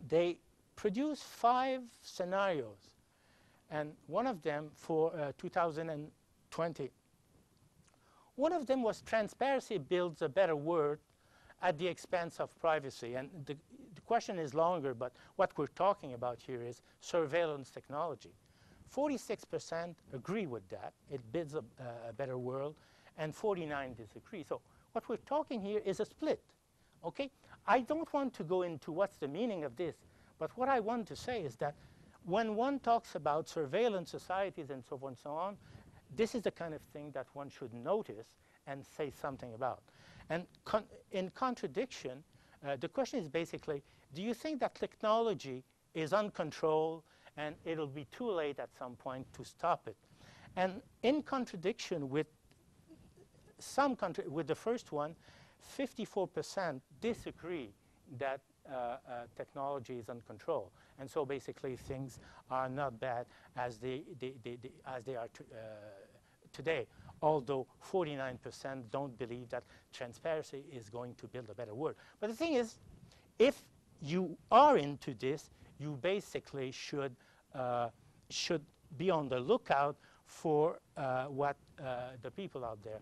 they produce 5 scenarios, and one of them for 2020. One of them was transparency builds a better world at the expense of privacy. And the question is longer, but what we're talking about here is surveillance technology. 46% agree with that. It builds a better world, and 49 disagree. So what we're talking here is a split, okay? I don't want to go into what's the meaning of this, but what I want to say is that when one talks about surveillance societies and so forth and so on, this is the kind of thing that one should notice and say something about. And in contradiction, the question is basically, do you think that technology is uncontrolled and it'll be too late at some point to stop it? And in contradiction with with the first one, 54% disagree that technology is uncontrolled. And so basically things are not bad as they are today, although 49% don't believe that transparency is going to build a better world. But the thing is, if you are into this, you basically should be on the lookout for what the people out there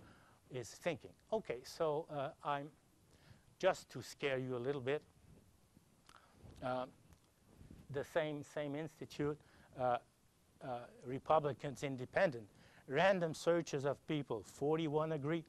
is thinking. Okay, so I'm just to scare you a little bit. The same institute, Republicans Independent, random searches of people, 41 agree.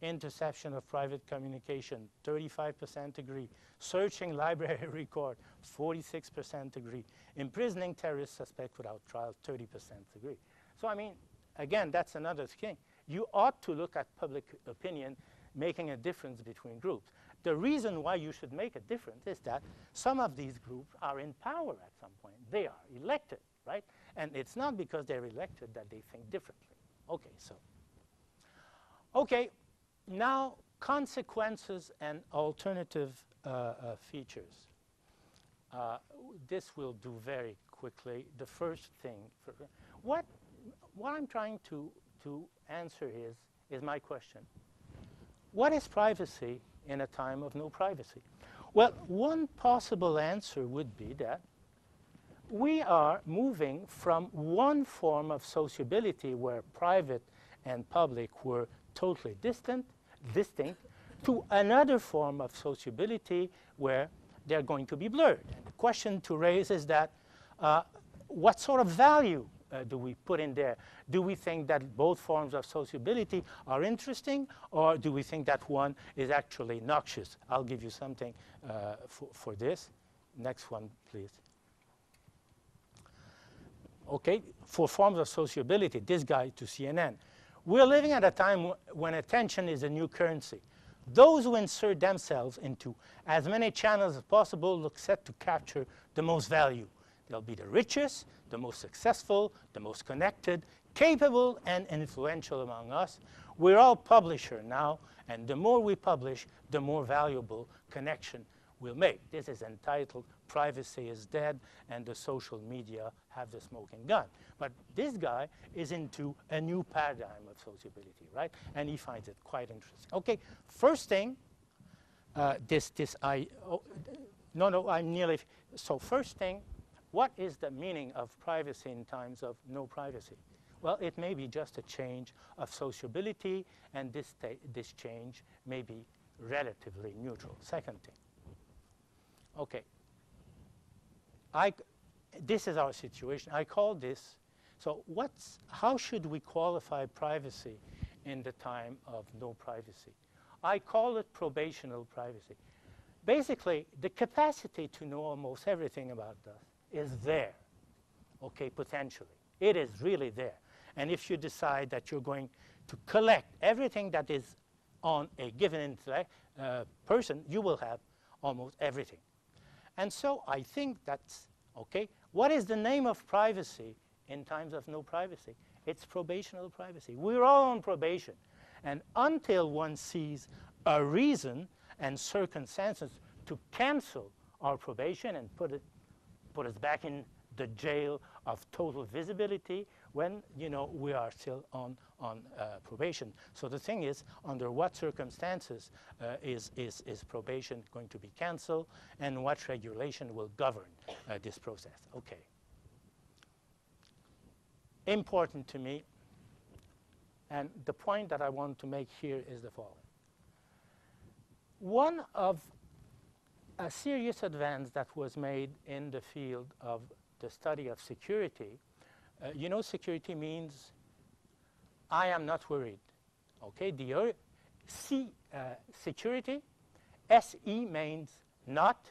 Interception of private communication, 35% agree. Searching library record, 46% agree. Imprisoning terrorist suspect without trial, 30% agree. So I mean, again, that's another thing. You ought to look at public opinion making a difference between groups. The reason why you should make a difference is that some of these groups are in power at some point. They are elected, right? And it's not because they're elected that they think differently. Okay, so. Okay, now consequences and alternative features. This we'll do very quickly. The first thing, what I'm trying to answer is my question. What is privacy in a time of no privacy? Well, one possible answer would be that we are moving from one form of sociability where private and public were totally distinct, to another form of sociability where they're going to be blurred. And the question to raise is that what sort of value do we put in there? Do we think that both forms of sociability are interesting, or do we think that one is actually noxious? I'll give you something for this. Next one, please. Okay, for forms of sociability, this guy to CNN. We're living at a time when attention is a new currency. Those who insert themselves into as many channels as possible look set to capture the most value. They'll be the richest, the most successful, the most connected, capable, and influential among us. We're all publisher now, and the more we publish, the more valuable connection will make. This is entitled Privacy is Dead and the Social Media Have the Smoking Gun. But this guy is into a new paradigm of sociability, right? And he finds it quite interesting. Okay, first thing, I'm nearly, so first thing, what is the meaning of privacy in times of no privacy? Well, it may be just a change of sociability, and this change may be relatively neutral. Second thing, okay, this is our situation. I call this, so how should we qualify privacy in the time of no privacy? I call it probational privacy. Basically, the capacity to know almost everything about us is there, okay, potentially. It is really there. And if you decide that you're going to collect everything that is on a given person, you will have almost everything. And so I think that's, okay, what is the name of privacy in times of no privacy? It's probational privacy. We're all on probation. And until one sees a reason and circumstances to cancel our probation and put us back in the jail of total visibility, when we are still on probation. So the thing is, under what circumstances is probation going to be canceled, and what regulation will govern this process? Okay. Important to me, and the point that I want to make here is the following. One of a serious advance that was made in the field of the study of security, security means I am not worried. Okay, the security, SE means not,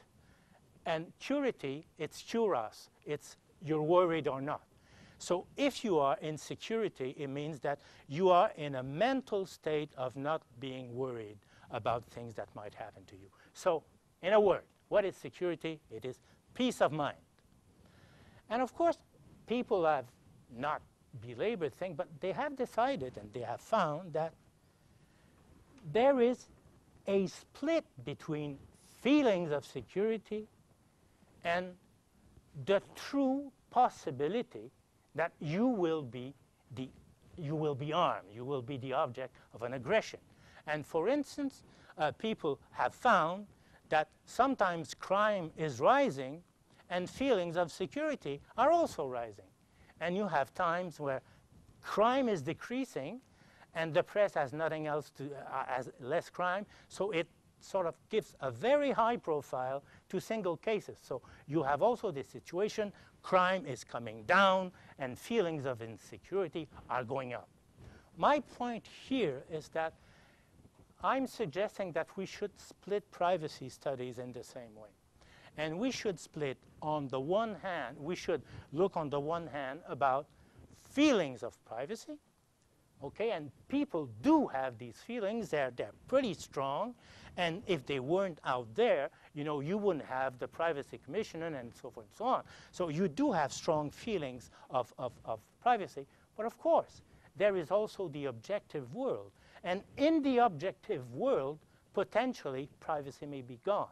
and curity, it's curas, it's you're worried or not. So if you are in security, it means that you are in a mental state of not being worried about things that might happen to you. So in a word, what is security? It is peace of mind. And of course, people have not belabored things, but they have decided and they have found that there is a split between feelings of security and the true possibility that you will be armed, you will be the object of an aggression. And for instance, people have found that sometimes crime is rising and feelings of security are also rising. And you have times where crime is decreasing and the press has nothing else to, has less crime, so it sort of gives a very high profile to single cases. So you have also this situation, crime is coming down and feelings of insecurity are going up. My point here is that I'm suggesting that we should split privacy studies in the same way. And we should split on the one hand, we should look on the one hand about feelings of privacy, okay, and people do have these feelings, they're pretty strong, and if they weren't out there, you wouldn't have the privacy commissioner and so forth and so on. So you do have strong feelings of privacy, but of course, there is also the objective world. And in the objective world, potentially, privacy may be gone.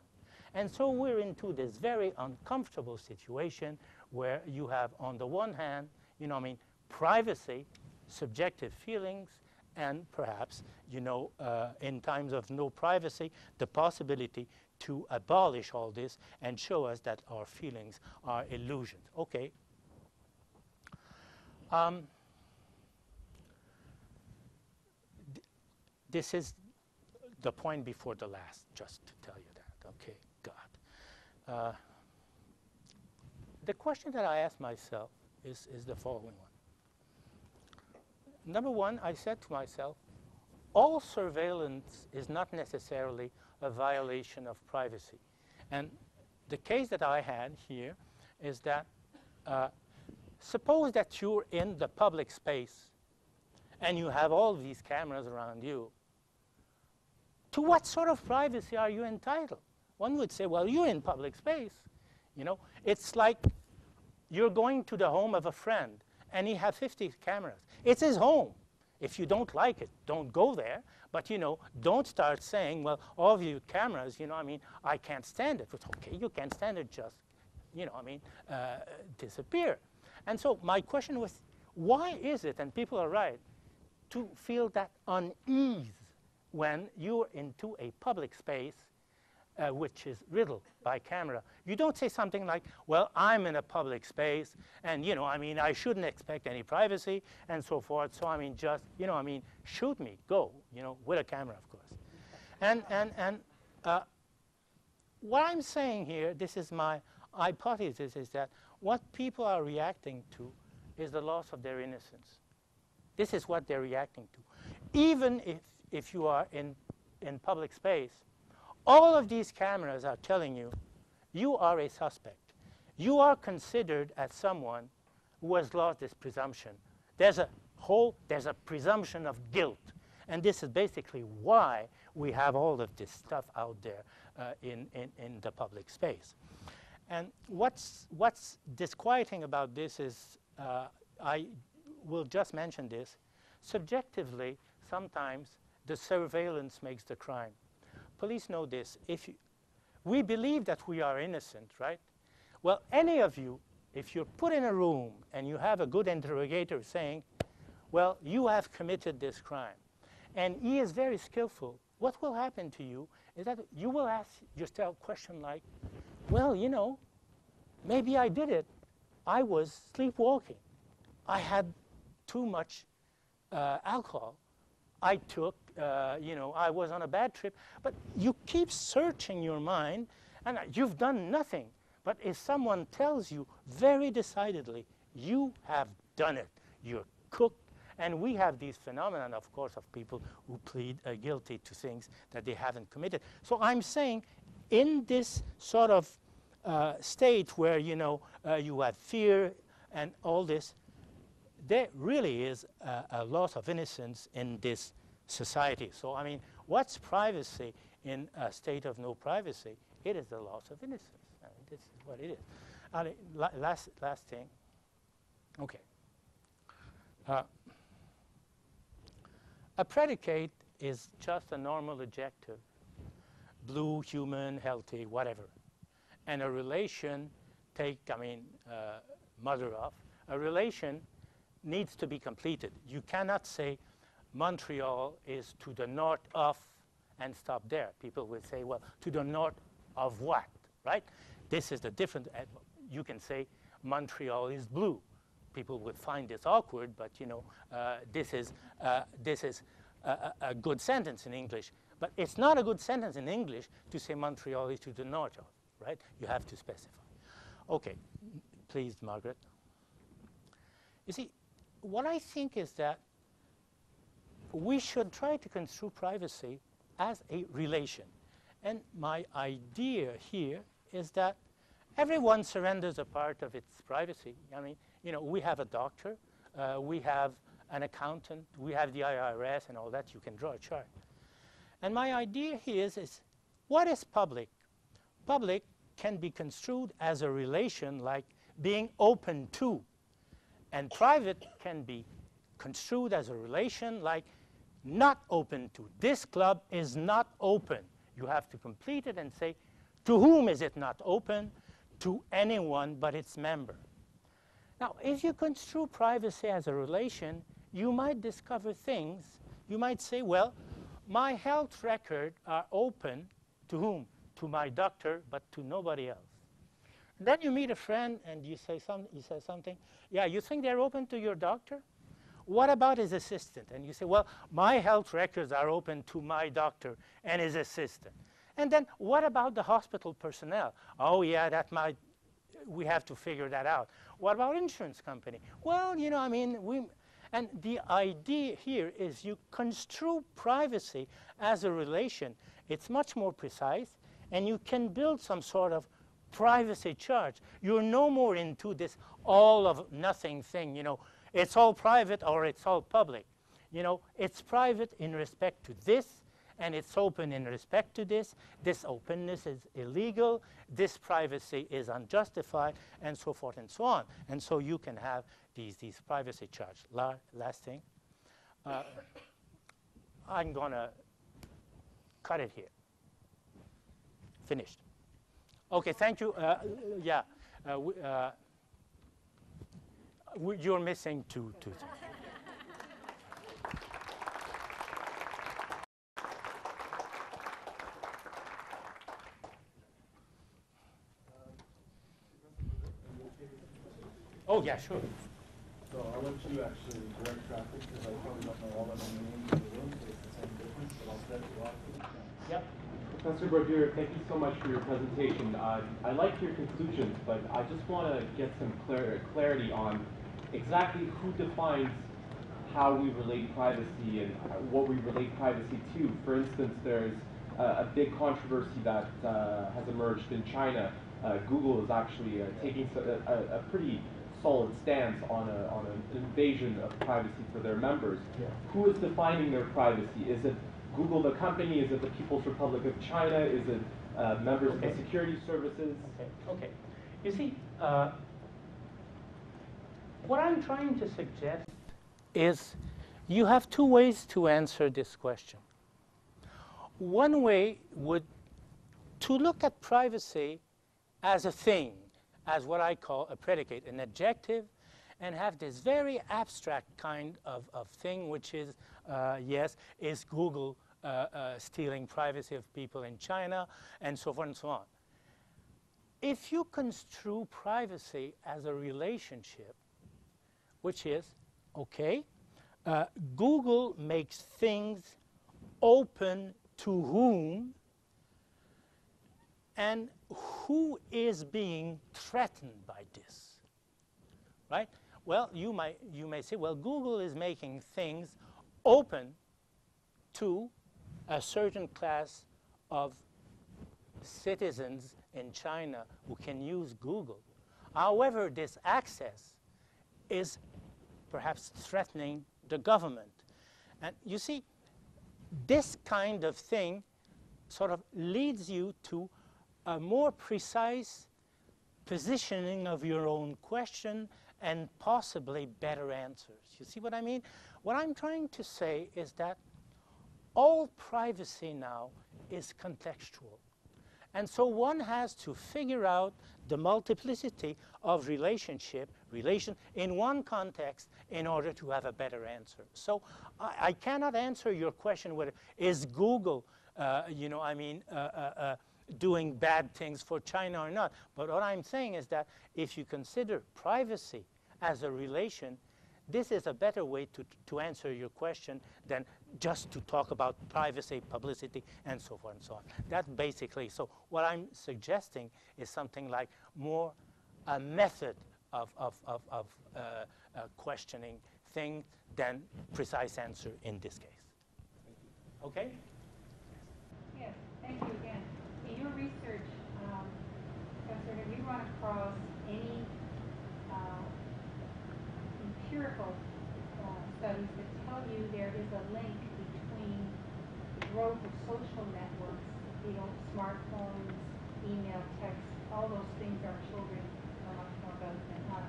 And so we're into this very uncomfortable situation where you have, on the one hand, privacy, subjective feelings, and perhaps, in times of no privacy, the possibility to abolish all this and show us that our feelings are illusions. Okay. This is the point before the last, just to tell you that. Okay, God. The question that I ask myself is the following one. Number one, I said to myself, all surveillance is not necessarily a violation of privacy. And the case that I had here is that suppose that you're in the public space and you have all these cameras around you. To what sort of privacy are you entitled? One would say, well, you're in public space. It's like you're going to the home of a friend and he has 50 cameras. It's his home. If you don't like it, don't go there. But, you know, don't start saying, well, all of you cameras, you know, I mean, I can't stand it. It's okay, you can't stand it, just, you know, I mean, disappear. And so my question was, why is it, and people are right, to feel that unease when you're into a public space which is riddled by camera? You don't say something like, well, I'm in a public space, and, you know, I mean, I shouldn't expect any privacy, and so forth. So, I mean, just, you know, I mean, shoot me, go, you know, with a camera, of course. And what I'm saying here, this is my hypothesis, is that what people are reacting to is the loss of their innocence. This is what they're reacting to. Even if you are in public space, all of these cameras are telling you, you are a suspect. You are considered as someone who has lost this presumption. There's a presumption of guilt. And this is basically why we have all of this stuff out there in the public space. And what's disquieting about this is, I will just mention this, subjectively, sometimes the surveillance makes the crime. Police know this. We believe that we are innocent, right? Well, any of you, if you're put in a room and you have a good interrogator saying, well, you have committed this crime, and he is very skillful, what will happen to you is that you will ask yourself a question like, well, you know, maybe I did it. I was sleepwalking. I had too much alcohol. I took, you know, I was on a bad trip. But you keep searching your mind, and you've done nothing. But if someone tells you very decidedly, you have done it, you're cooked. And we have these phenomena, of course, of people who plead guilty to things that they haven't committed. So I'm saying, in this sort of state where, you know, you have fear and all this, there really is a loss of innocence in this society. So, I mean, what's privacy in a state of no privacy? It is the loss of innocence. I mean, this is what it is. Last thing. Okay. A predicate is just a normal adjective. Blue, human, healthy, whatever. And a relation, mother of, a relation needs to be completed. You cannot say Montreal is to the north of and stop there. People will say, well, to the north of what, right? This is the different, you can say Montreal is blue. People would find this awkward, but you know, this is a good sentence in English. But it's not a good sentence in English to say Montreal is to the north of, right? You have to specify. Okay, please, Margaret. You see, what I think is that we should try to construe privacy as a relation. And my idea here is that everyone surrenders a part of its privacy. I mean, you know, we have a doctor, we have an accountant, we have the IRS and all that. You can draw a chart. And my idea here is what is public? Public can be construed as a relation like being open to. And private can be construed as a relation like not open to. This club is not open. You have to complete it and say, to whom is it not open? To anyone but its member. Now, if you construe privacy as a relation, you might discover things. You might say, well, my health records are open to whom? To my doctor, but to nobody else. And then you meet a friend and you say he says something. Yeah, you think they're open to your doctor? What about his assistant? And you say, well, my health records are open to my doctor and his assistant. And then what about the hospital personnel? Oh, yeah, we have to figure that out. What about insurance company? Well, you know, I mean, and the idea here is you construe privacy as a relation. It's much more precise, and you can build some sort of privacy charge. You're no more into this all of nothing thing, you know, it's all private or it's all public. You know, it's private in respect to this, and it's open in respect to this. This openness is illegal. This privacy is unjustified, and so forth and so on. And so you can have these privacy charge. Last thing. I'm going to cut it here. Finished. Okay, thank you. Yeah, you're missing two things. Oh, yeah, sure. So I'll let you actually direct traffic because I probably don't know all of the names in the room, so it's the same difference, but I'll set you off for the chance. Yep. Professor Brodeur, thank you so much for your presentation. I liked your conclusions, but I just want to get some clarity on exactly who defines how we relate privacy and what we relate privacy to. For instance, there's a big controversy that has emerged in China. Google is actually taking a pretty solid stance on an invasion of privacy for their members. Yeah. Who is defining their privacy? Is it Google the company? Is it the People's Republic of China? Is it members of the security services? Okay. You see, what I'm trying to suggest is you have two ways to answer this question. One way would to look at privacy as a thing, as what I call a predicate, an adjective, and have this very abstract kind of thing, which is, yes, is Google stealing privacy of people in China, and so forth and so on. If you construe privacy as a relationship, which is, okay, Google makes things open to whom, and who is being threatened by this, right? Well, you may say, well, Google is making things open to a certain class of citizens in China who can use Google. However, this access is perhaps threatening the government. And you see, this kind of thing sort of leads you to a more precise positioning of your own question and possibly better answers. You see what I mean? What I'm trying to say is that all privacy now is contextual. And so one has to figure out the multiplicity of relation in one context in order to have a better answer. So I cannot answer your question whether is Google, doing bad things for China or not. But what I'm saying is that if you consider privacy as a relation, this is a better way to answer your question than just to talk about privacy, publicity, and so forth and so on. That's basically, so what I'm suggesting is something like more a method of questioning thing than precise answer in this case. Okay? Yes, thank you again. In your research, Professor, have you run across any empirical studies that tell you there is a link between the growth of social networks, smartphones, email, text, all those things our children know much more about than us.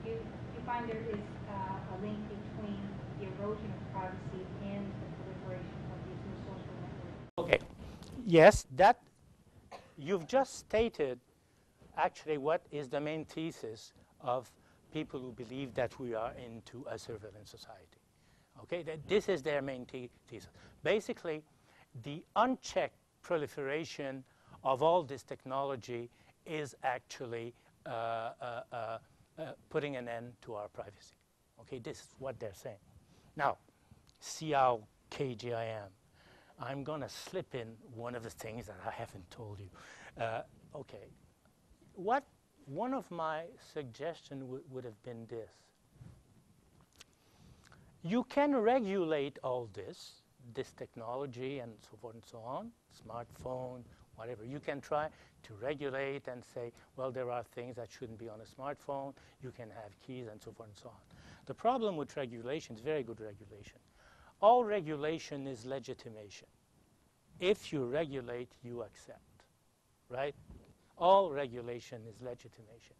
Do you find there is a link between the erosion of privacy and the proliferation of these new social networks? Okay. Yes, that you've just stated actually what is the main thesis of people who believe that we are into a surveillance society. Okay, this is their main thesis. Basically, the unchecked proliferation of all this technology is actually putting an end to our privacy. Okay, this is what they're saying. Now, see how cagey I am. I'm going to slip in one of the things that I haven't told you. Okay, one of my suggestions would have been this. You can regulate all this technology and so forth and so on, smartphone, whatever. You can try to regulate and say, well, there are things that shouldn't be on a smartphone. You can have keys and so forth and so on. The problem with regulation is very good regulation. All regulation is legitimation. If you regulate, you accept, right? All regulation is legitimation.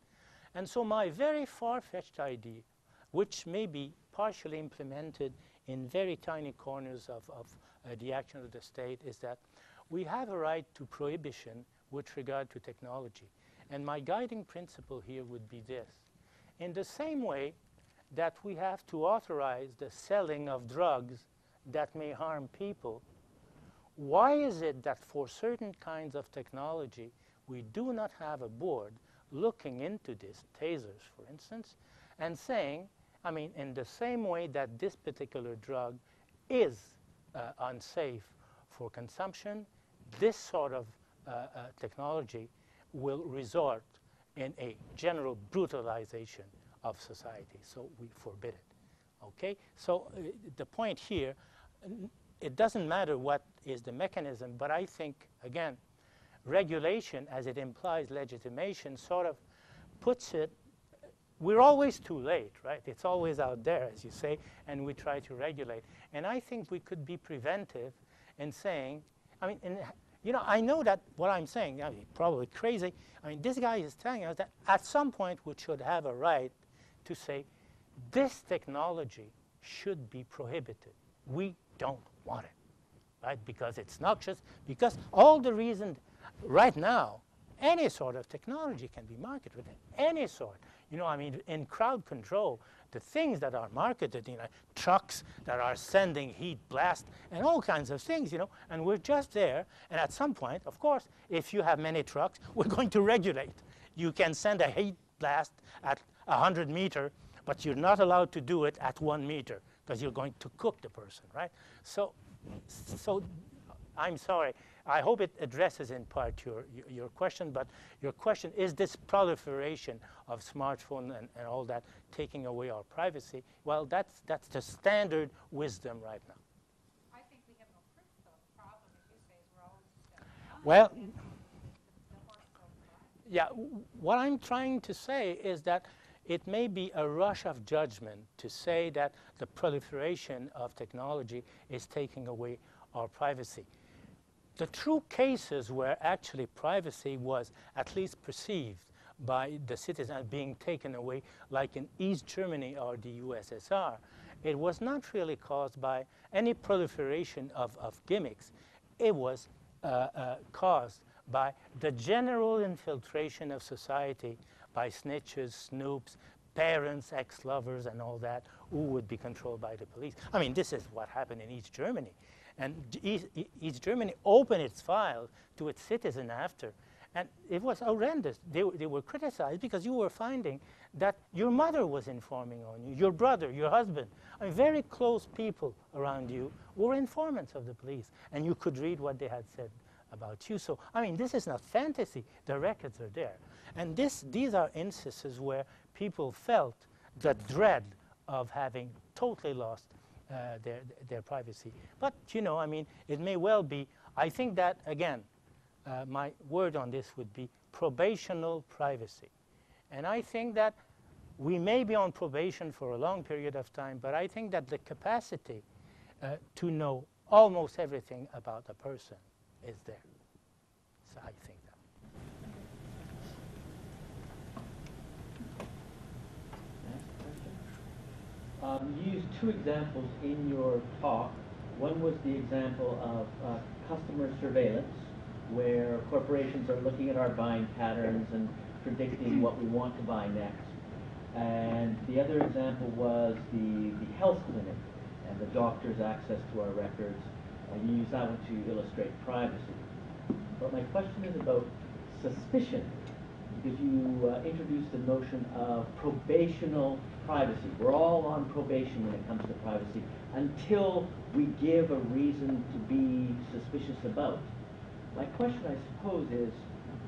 And so my very far-fetched idea, which may be partially implemented in very tiny corners of the action of the state, is that we have a right to prohibition with regard to technology. And my guiding principle here would be this. In the same way that we have to authorize the selling of drugs that may harm people, why is it that for certain kinds of technology we do not have a board looking into this, tasers for instance, and saying, I mean, in the same way that this particular drug is unsafe for consumption, this sort of technology will result in a general brutalization of society, so we forbid it. Okay? So the point here, it doesn't matter what is the mechanism, but I think, again, regulation, as it implies legitimation, sort of puts it, we're always too late, right? It's always out there, as you say, and we try to regulate. And I think we could be preventive in saying, I mean, you know, I know that what I'm saying, I mean, probably crazy. I mean, this guy is telling us that at some point we should have a right to say, this technology should be prohibited. We don't want it, right? Because it's noxious, because all the reasons right now, any sort of technology can be marketed with any sort. You know, I mean, in crowd control, the things that are marketed, you know, trucks that are sending heat blast and all kinds of things, you know, and we're just there. And at some point, of course, if you have many trucks, we're going to regulate. You can send a heat blast at 100 meters, but you're not allowed to do it at 1 meter because you're going to cook the person, right? So I'm sorry. I hope it addresses in part your question, but your question is this proliferation of smartphone and all that taking away our privacy. Well, that's the standard wisdom right now. I think we have no proof, though. The problem, as you say, is we're always just Well, the horse goes by. yeah, what I'm trying to say is that it may be a rush of judgment to say that the proliferation of technology is taking away our privacy. The true cases where actually privacy was at least perceived by the citizen as being taken away, like in East Germany or the USSR, it was not really caused by any proliferation of gimmicks. It was caused by the general infiltration of society by snitches, snoops, parents, ex-lovers, and all that, who would be controlled by the police. I mean, this is what happened in East Germany. And East Germany opened its files to its citizens after. And it was horrendous. They were criticized because you were finding that your mother was informing on you, your brother, your husband. I mean, very close people around you were informants of the police. And you could read what they had said about you. So, I mean, this is not fantasy. The records are there. And these are instances where people felt the dread of having totally lost their privacy. But, you know, I mean, it may well be, I think that, again, my word on this would be probational privacy. And I think that we may be on probation for a long period of time, but I think that the capacity to know almost everything about a person is there. So I think that. You used two examples in your talk. One was the example of customer surveillance, where corporations are looking at our buying patterns and predicting what we want to buy next. And the other example was the health clinic and the doctor's access to our records. And you used that one to illustrate privacy. But my question is about suspicion, because you introduced the notion of probational privacy. We're all on probation when it comes to privacy until we give a reason to be suspicious about. My question, I suppose, is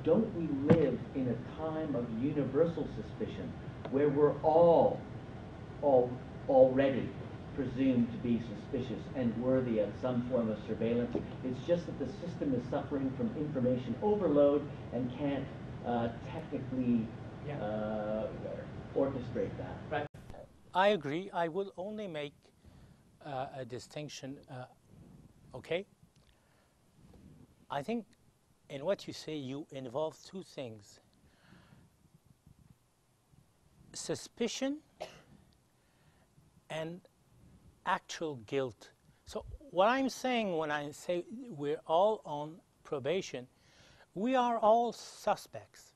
don't we live in a time of universal suspicion where we're all already presumed to be suspicious and worthy of some form of surveillance? It's just that the system is suffering from information overload and can't technically orchestrate that. Right. I agree. I will only make a distinction. Okay? I think in what you say, you involve two things. Suspicion and actual guilt. So what I'm saying when I say we're all on probation, we are all suspects.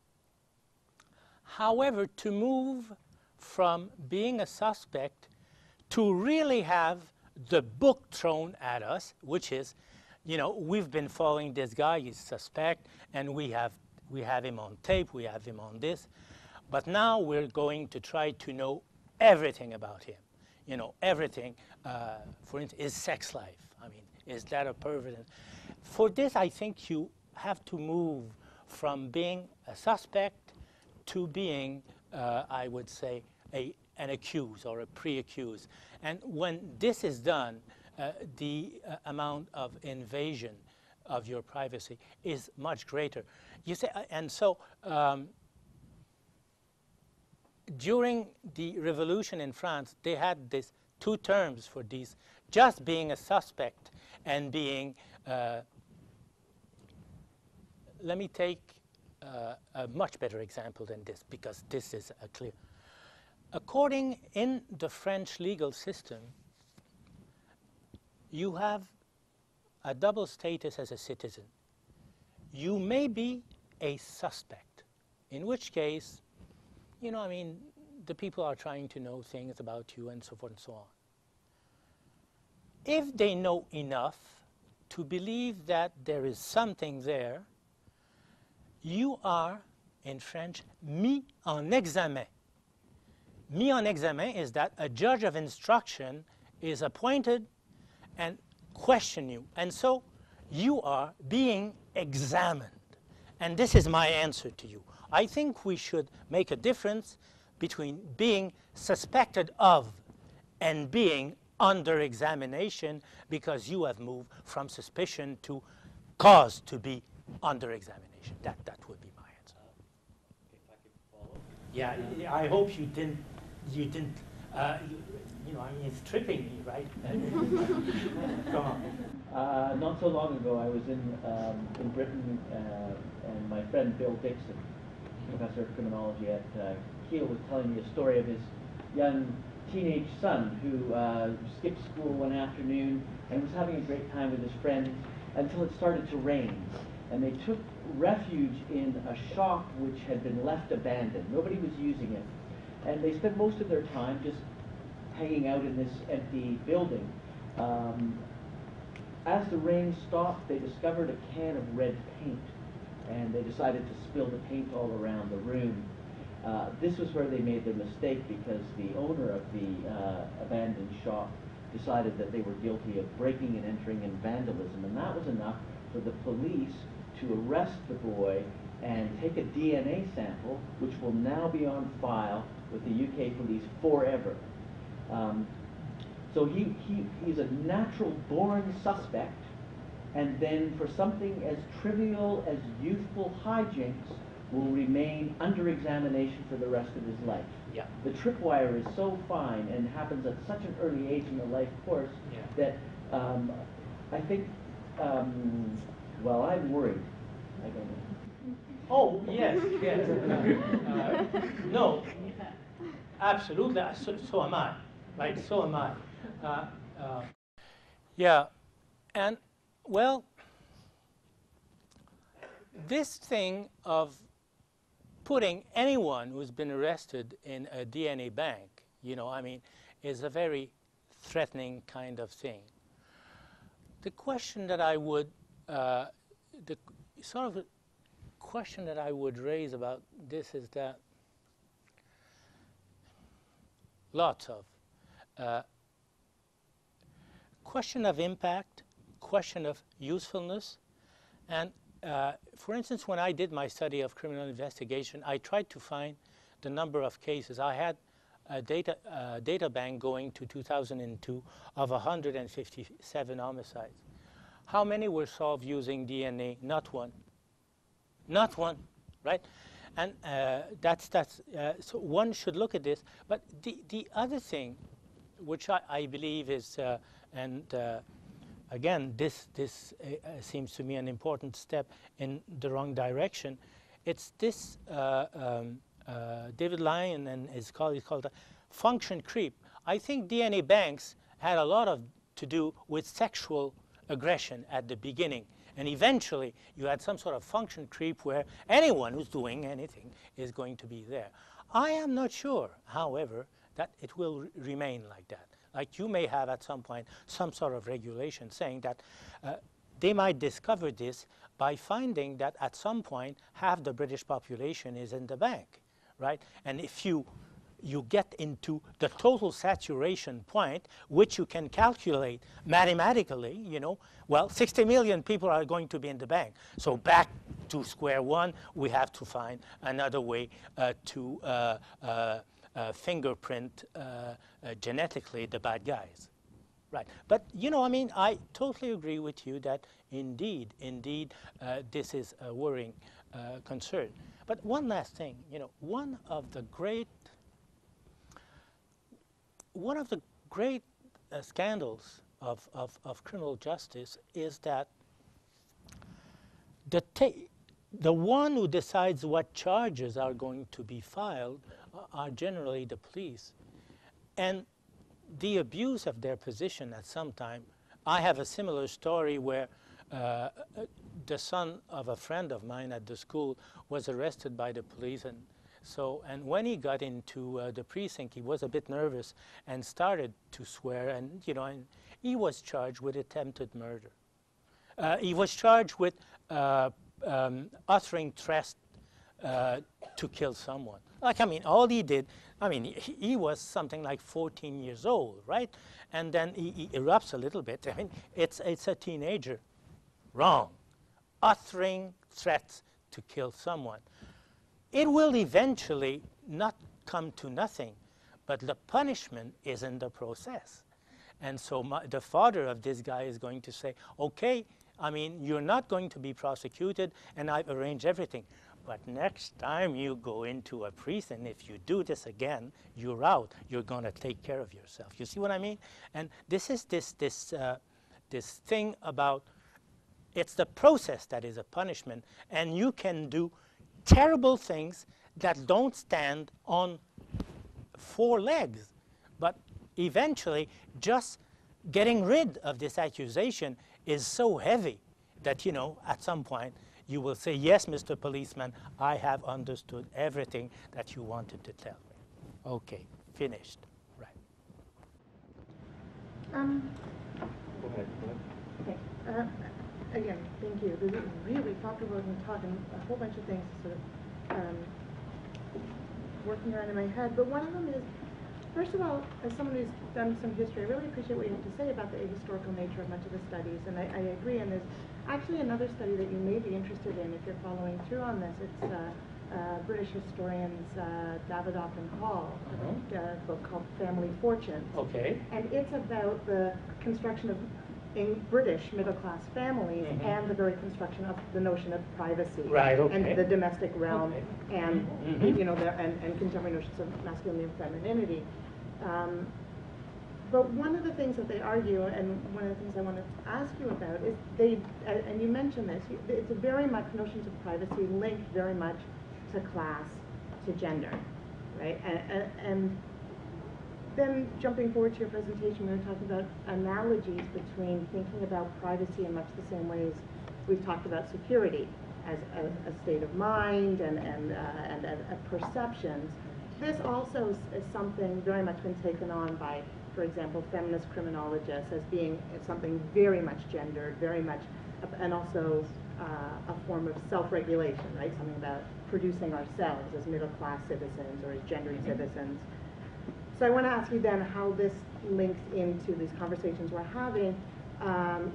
However, to move from being a suspect to really have the book thrown at us, which is, you know, we've been following this guy, he's suspect, and we have him on tape, we have him on this, but now we're going to try to know everything about him. You know, everything. For instance, his sex life. I mean, is that a pervert? For this, I think you have to move from being a suspect to being, I would say, an accused or a pre-accused. And when this is done, the amount of invasion of your privacy is much greater. You say, and so during the revolution in France, they had these two terms for these, just being a suspect and being, let me take a much better example than this, because this is a clear. According in the French legal system, you have a double status as a citizen. You may be a suspect, in which case, you know, I mean, the people are trying to know things about you and so forth and so on. If they know enough to believe that there is something there, you are, in French, mis en examen. Mis en examen is that a judge of instruction is appointed and question you. And so you are being examined. And this is my answer to you. I think we should make a difference between being suspected of and being under examination, because you have moved from suspicion to cause to be under examination. That would be my answer. If I could follow. Yeah, I hope you didn't, you know, I mean, it's tripping me, right? Come on. Not so long ago, I was in Britain, and my friend Bill Dixon, professor of criminology at Kiel, was telling me a story of his young teenage son who skipped school one afternoon and was having a great time with his friends until it started to rain. And they took refuge in a shop which had been left abandoned. Nobody was using it. And they spent most of their time just hanging out in this empty building. As the rain stopped, they discovered a can of red paint, and they decided to spill the paint all around the room. This was where they made their mistake, because the owner of the abandoned shop decided that they were guilty of breaking and entering and vandalism, and that was enough for the police to arrest the boy and take a DNA sample, which will now be on file with the UK police forever. So he's a natural-born suspect, and then for something as trivial as youthful hijinks will remain under examination for the rest of his life. Yeah. The tripwire is so fine and happens at such an early age in the life course that I think, well, I'm worried. I don't know. Oh, yes, yes. No, absolutely. So am I, right? So am I. Yeah, and, well, this thing of putting anyone who's been arrested in a DNA bank, you know, I mean, is a very threatening kind of thing. The question that I would, the sort of question that I would raise about this is that lots of question of impact, question of usefulness, and for instance, when I did my study of criminal investigation, I tried to find the number of cases. I had a data bank going to 2002 of 157 homicides. How many were solved using DNA? Not one. Not one, right? And so one should look at this. But the other thing, which I believe is, again, this seems to me an important step in the wrong direction. It's this, David Lyon and his colleagues called a function creep. I think DNA banks had a lot to do with sexual aggression at the beginning. And eventually, you had some sort of function creep where anyone who's doing anything is going to be there. I am not sure, however, that it will remain like that. Like you may have at some point some sort of regulation saying that they might discover this by finding that at some point half the British population is in the bank, right? And if you get into the total saturation point, which you can calculate mathematically, you know, well, 60 million people are going to be in the bank. So back to square one, we have to find another way to fingerprint genetically the bad guys. Right. But, you know, I mean, I totally agree with you that indeed, this is a worrying concern. But one last thing, you know, one of the great scandals of criminal justice is that the one who decides what charges are going to be filed are generally the police. And the abuse of their position at some time. I have a similar story where the son of a friend of mine at the school was arrested by the police, and when he got into the precinct, he was a bit nervous and started to swear, and you know, and he was charged with attempted murder. He was charged with uttering threats to kill someone. Like, I mean, all he did, I mean, he was something like 14 years old, right? And then he erupts a little bit. I mean, it's a teenager. Wrong. Uttering threats to kill someone. It will eventually not come to nothing, but the punishment is in the process. And so the father of this guy is going to say, okay, I mean, you're not going to be prosecuted, and I've arranged everything. But next time you go into a precinct, if you do this again, you're out. You're going to take care of yourself. You see what I mean? And this is this thing about, it's the process that is a punishment, and you can do terrible things that don't stand on 4 legs. But eventually, just getting rid of this accusation is so heavy that, you know, at some point, you will say, yes, Mr. Policeman, I have understood everything that you wanted to tell me. Okay, finished. Right. Go ahead. Okay. Again, thank you. This is really thought-provoking talk and a whole bunch of things sort of working around in my head. But one of them is, first of all, as someone who's done some history, I really appreciate what you have to say about the ahistorical nature of much of the studies, and I agree. And there's actually another study that you may be interested in if you're following through on this. It's British historians Davidoff and Hall, a book called Family Fortunes. Okay. And it's about the construction of in British middle-class families and the very construction of the notion of privacy, right, okay. and the domestic realm, and you know, and contemporary notions of masculinity and femininity. But one of the things that they argue, and one of the things I want to ask you about, is they, and you mentioned this, it's very much notions of privacy linked very much to class, to gender, right? And then jumping forward to your presentation, we were talking about analogies between thinking about privacy in much the same ways we've talked about security as a state of mind and perceptions. This also is something very much been taken on by, for example, feminist criminologists as being something very much gendered, very much, and also a form of self-regulation, right? Something about producing ourselves as middle-class citizens or as gendered citizens. So I want to ask you then how this links into these conversations we're having,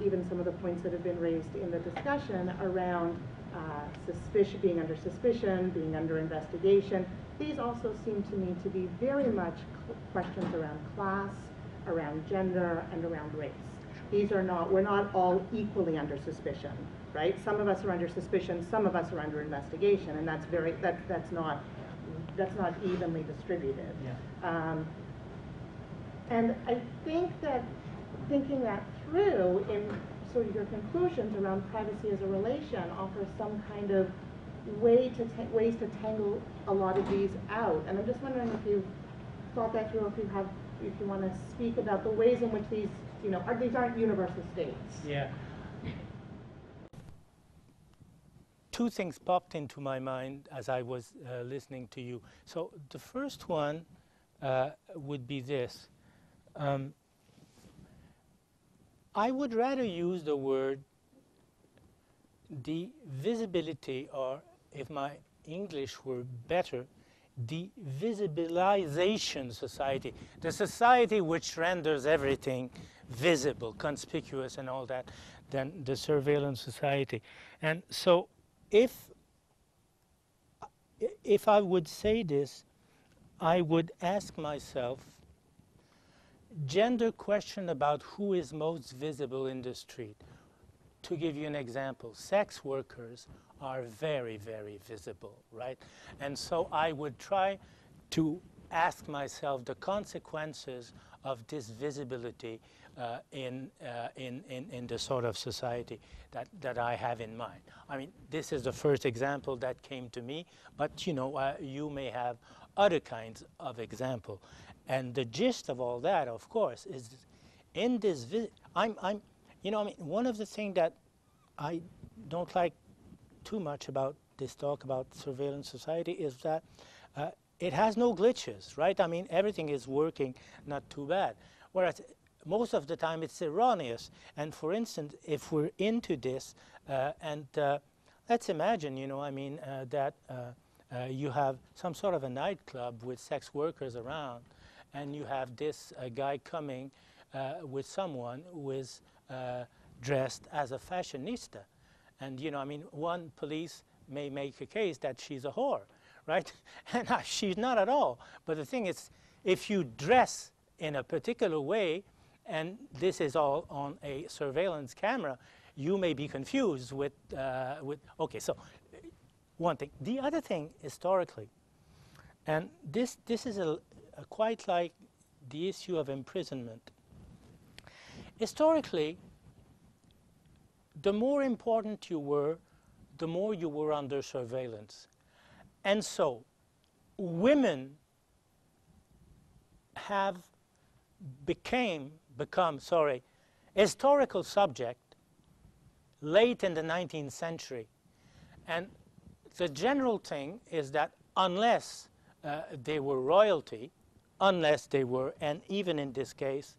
even some of the points that have been raised in the discussion around suspicion, being under suspicion, being under investigation. These also seem to me to be very much questions around class, around gender, and around race. These are not, we're not all equally under suspicion, right? Some of us are under suspicion, some of us are under investigation, and that's very, that's not evenly distributed. Yeah. And I think that thinking that through in sort of your conclusions around privacy as a relation offers some kind of ways to tangle a lot of these out. And I'm just wondering if you've thought that through, if you have if you want to speak about the ways in which these, these aren't universal states. Yeah. Two things popped into my mind as I was listening to you. So the first one would be this. I would rather use the word divisibility, or if my English were better, the visibilization society, the society which renders everything visible, conspicuous and all that, than the surveillance society. And so if I would say this, I would ask myself, gender question about who is most visible in the street. To give you an example, sex workers are very, very visible, right? And so I would try to ask myself the consequences of this visibility in the sort of society that I have in mind. I mean, this is the first example that came to me, but you may have other kinds of example. And the gist of all that, of course, is in this one of the things that I don't like too much about this talk about surveillance society is that it has no glitches, right? I mean, everything is working not too bad. Whereas most of the time it's erroneous. And for instance, if we're into this, let's imagine, that you have some sort of a nightclub with sex workers around, and you have this guy coming with someone who is dressed as a fashionista. And, one police may make a case that she's a whore, right? And she's not at all. But the thing is, if you dress in a particular way, and this is all on a surveillance camera, you may be confused with okay, so one thing. The other thing, historically, and this is quite like the issue of imprisonment. Historically, the more important you were, the more you were under surveillance. And so women have become historical subject late in the 19th century. And the general thing is that unless they were royalty, unless they were, and even in this case,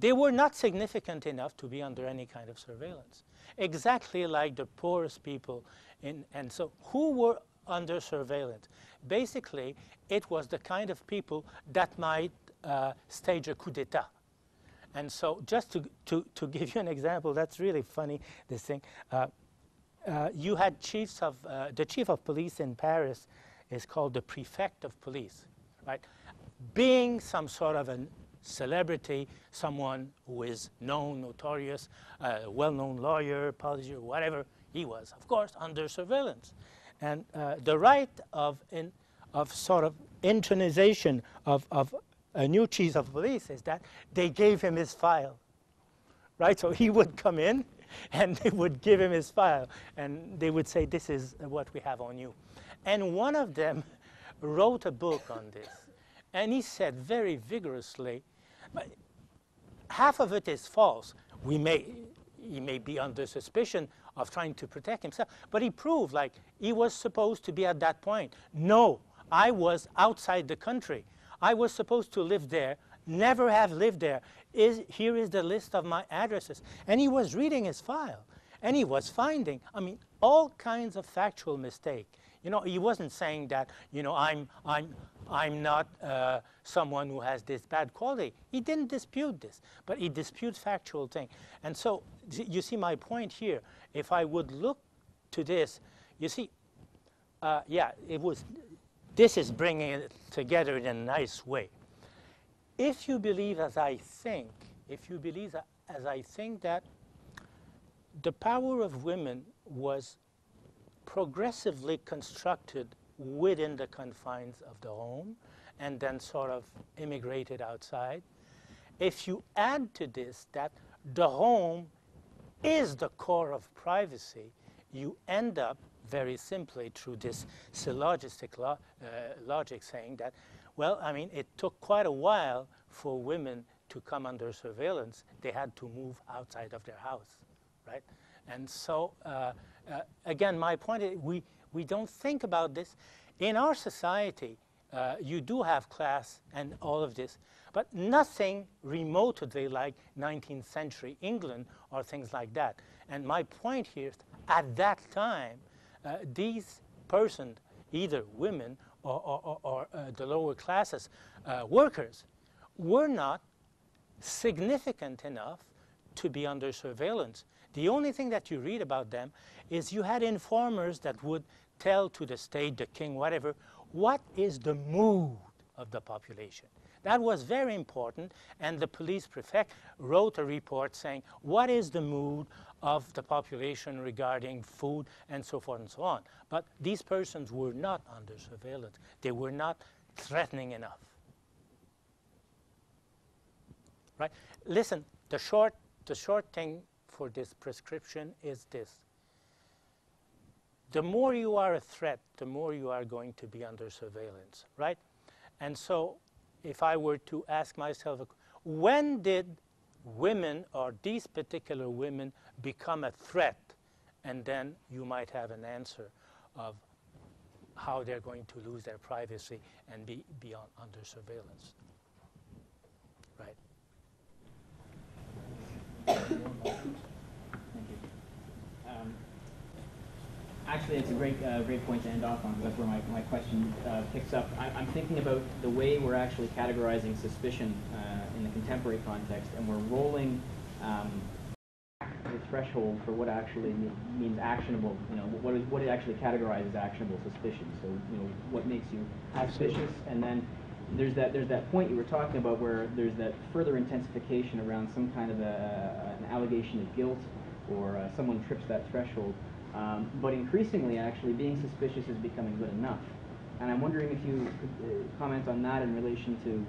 they were not significant enough to be under any kind of surveillance. Exactly like the poorest people. And so who were under surveillance? Basically, it was the kind of people that might stage a coup d'etat. And so just to give you an example, that's really funny, this thing. You had chiefs of, the chief of police in Paris is called the prefect of police, right? Being some sort of a celebrity, someone who is known, notorious, well-known lawyer, politician, whatever he was, of course, under surveillance. And the right of sort of intronization of a new chief of police is that they gave him his file, right? So he would come in and they would give him his file and they would say, this is what we have on you. And one of them wrote a book on this. And he said very vigorously, but half of it is false. He may be under suspicion of trying to protect himself, but he proved like he was supposed to be at that point. No, I was outside the country. I was supposed to live there, never have lived there. Here is the list of my addresses. And he was reading his file, and he was finding, I mean, all kinds of factual mistake. He wasn't saying that, I'm not someone who has this bad quality. He didn't dispute this, but he disputes factual thing. And so you see my point here. If I would look to this, you see, this is bringing it together in a nice way. If you believe as I think, that the power of women was progressively constructed within the confines of the home and then sort of immigrated outside. If you add to this that the home is the core of privacy, you end up very simply through this syllogistic logic saying that, Well, I mean, it took quite a while for women to come under surveillance. They had to move outside of their house, right? And so, again, my point is we don't think about this. In our society, you do have class and all of this, but nothing remotely like 19th century England or things like that. And my point here is, at that time, these persons, either women or the lower classes, workers, were not significant enough to be under surveillance. The only thing that you read about them is you had informers that would tell to the state, the king, whatever, what is the mood of the population. That was very important, and the police prefect wrote a report saying, what is the mood of the population regarding food, and so forth and so on. But these persons were not under surveillance. They were not threatening enough. Right? Listen, the short thing for this prescription is this. The more you are a threat, the more you are going to be under surveillance, right? And so if I were to ask myself, when did women or these particular women become a threat? And then you might have an answer of how they're going to lose their privacy and be under surveillance, right? Thank you. Actually, it's a great point to end off on, because that's where my question picks up. I'm thinking about the way we're actually categorizing suspicion in the contemporary context, and we're rolling the threshold for what actually means actionable. You know, what it actually categorizes actionable suspicion. So, you know, what makes you suspicious, and then there's that point you were talking about where there's that further intensification around some kind of an allegation of guilt, or someone trips that threshold. But increasingly, actually, being suspicious is becoming good enough. And I'm wondering if you could comment on that in relation to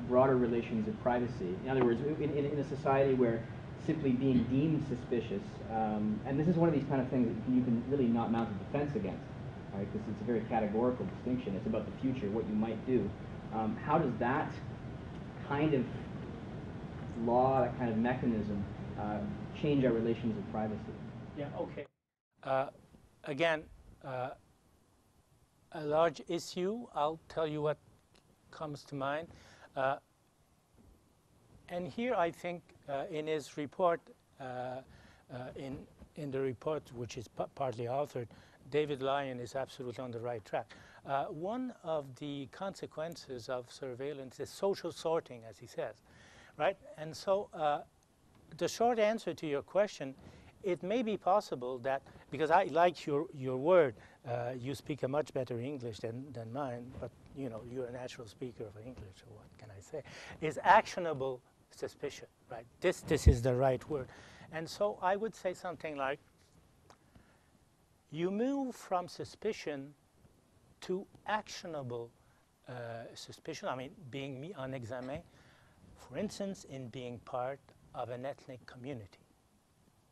broader relations of privacy. In other words, in a society where simply being deemed suspicious, and this is one of these kind of things that you can really not mount a defense against, right? Because it's a very categorical distinction. It's about the future, what you might do. How does that kind of law, that kind of mechanism, change our relations of privacy? Yeah, okay. Again, a large issue. I'll tell you what comes to mind. And here I think in his report, in the report which is partly authored, David Lyon is absolutely on the right track. One of the consequences of surveillance is social sorting, as he says, right? And so the short answer to your question, it may be possible that, because I like your word, you speak a much better English than mine, but you know, you're a natural speaker of English, so what can I say, is actionable suspicion, right? This is the right word. And so I would say something like, you move from suspicion to actionable suspicion, I mean, being mis en examen, for instance, in being part of an ethnic community.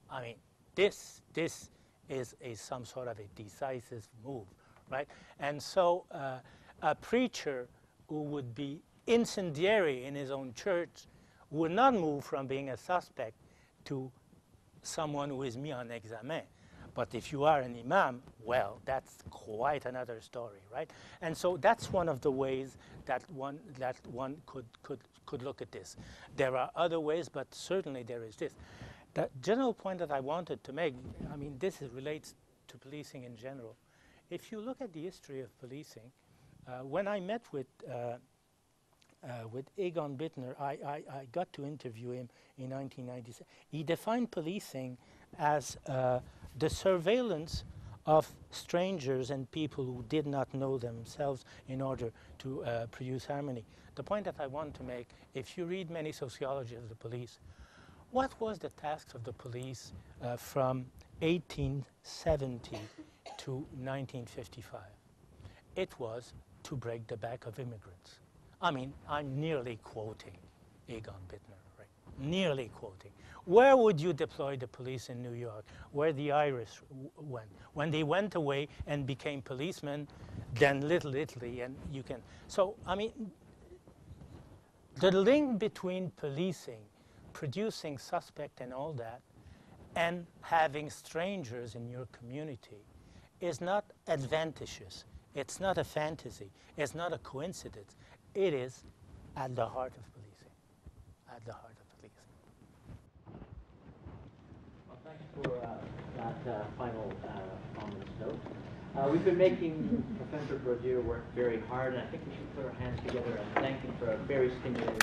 I mean, this is some sort of a decisive move, right? And so a preacher who would be incendiary in his own church would not move from being a suspect to someone who is mis en examen. But if you are an imam, well, that's quite another story, right? And so that's one of the ways that one could look at this. There are other ways, but certainly there is this. The general point that I wanted to make, I mean, this relates to policing in general. If you look at the history of policing, when I met with Egon Bittner, I got to interview him in 1997. He defined policing as the surveillance of strangers and people who did not know themselves in order to produce harmony. The point that I want to make, if you read many sociologies of the police, what was the task of the police from 1870 to 1955? It was to break the back of immigrants. I mean, I'm nearly quoting Egon Bittner, right? Nearly quoting. Where would you deploy the police in New York? Where the Irish went. When they went away and became policemen, then Little Italy, and you can. So, I mean, the link between policing, producing suspect and all that, and having strangers in your community is not advantageous. It's not a fantasy. It's not a coincidence. It is at the heart of policing. At the heart of policing. Well, thanks for that final comments note. We've been making Professor Brodeur work very hard, and I think we should put our hands together and thank him for a very stimulating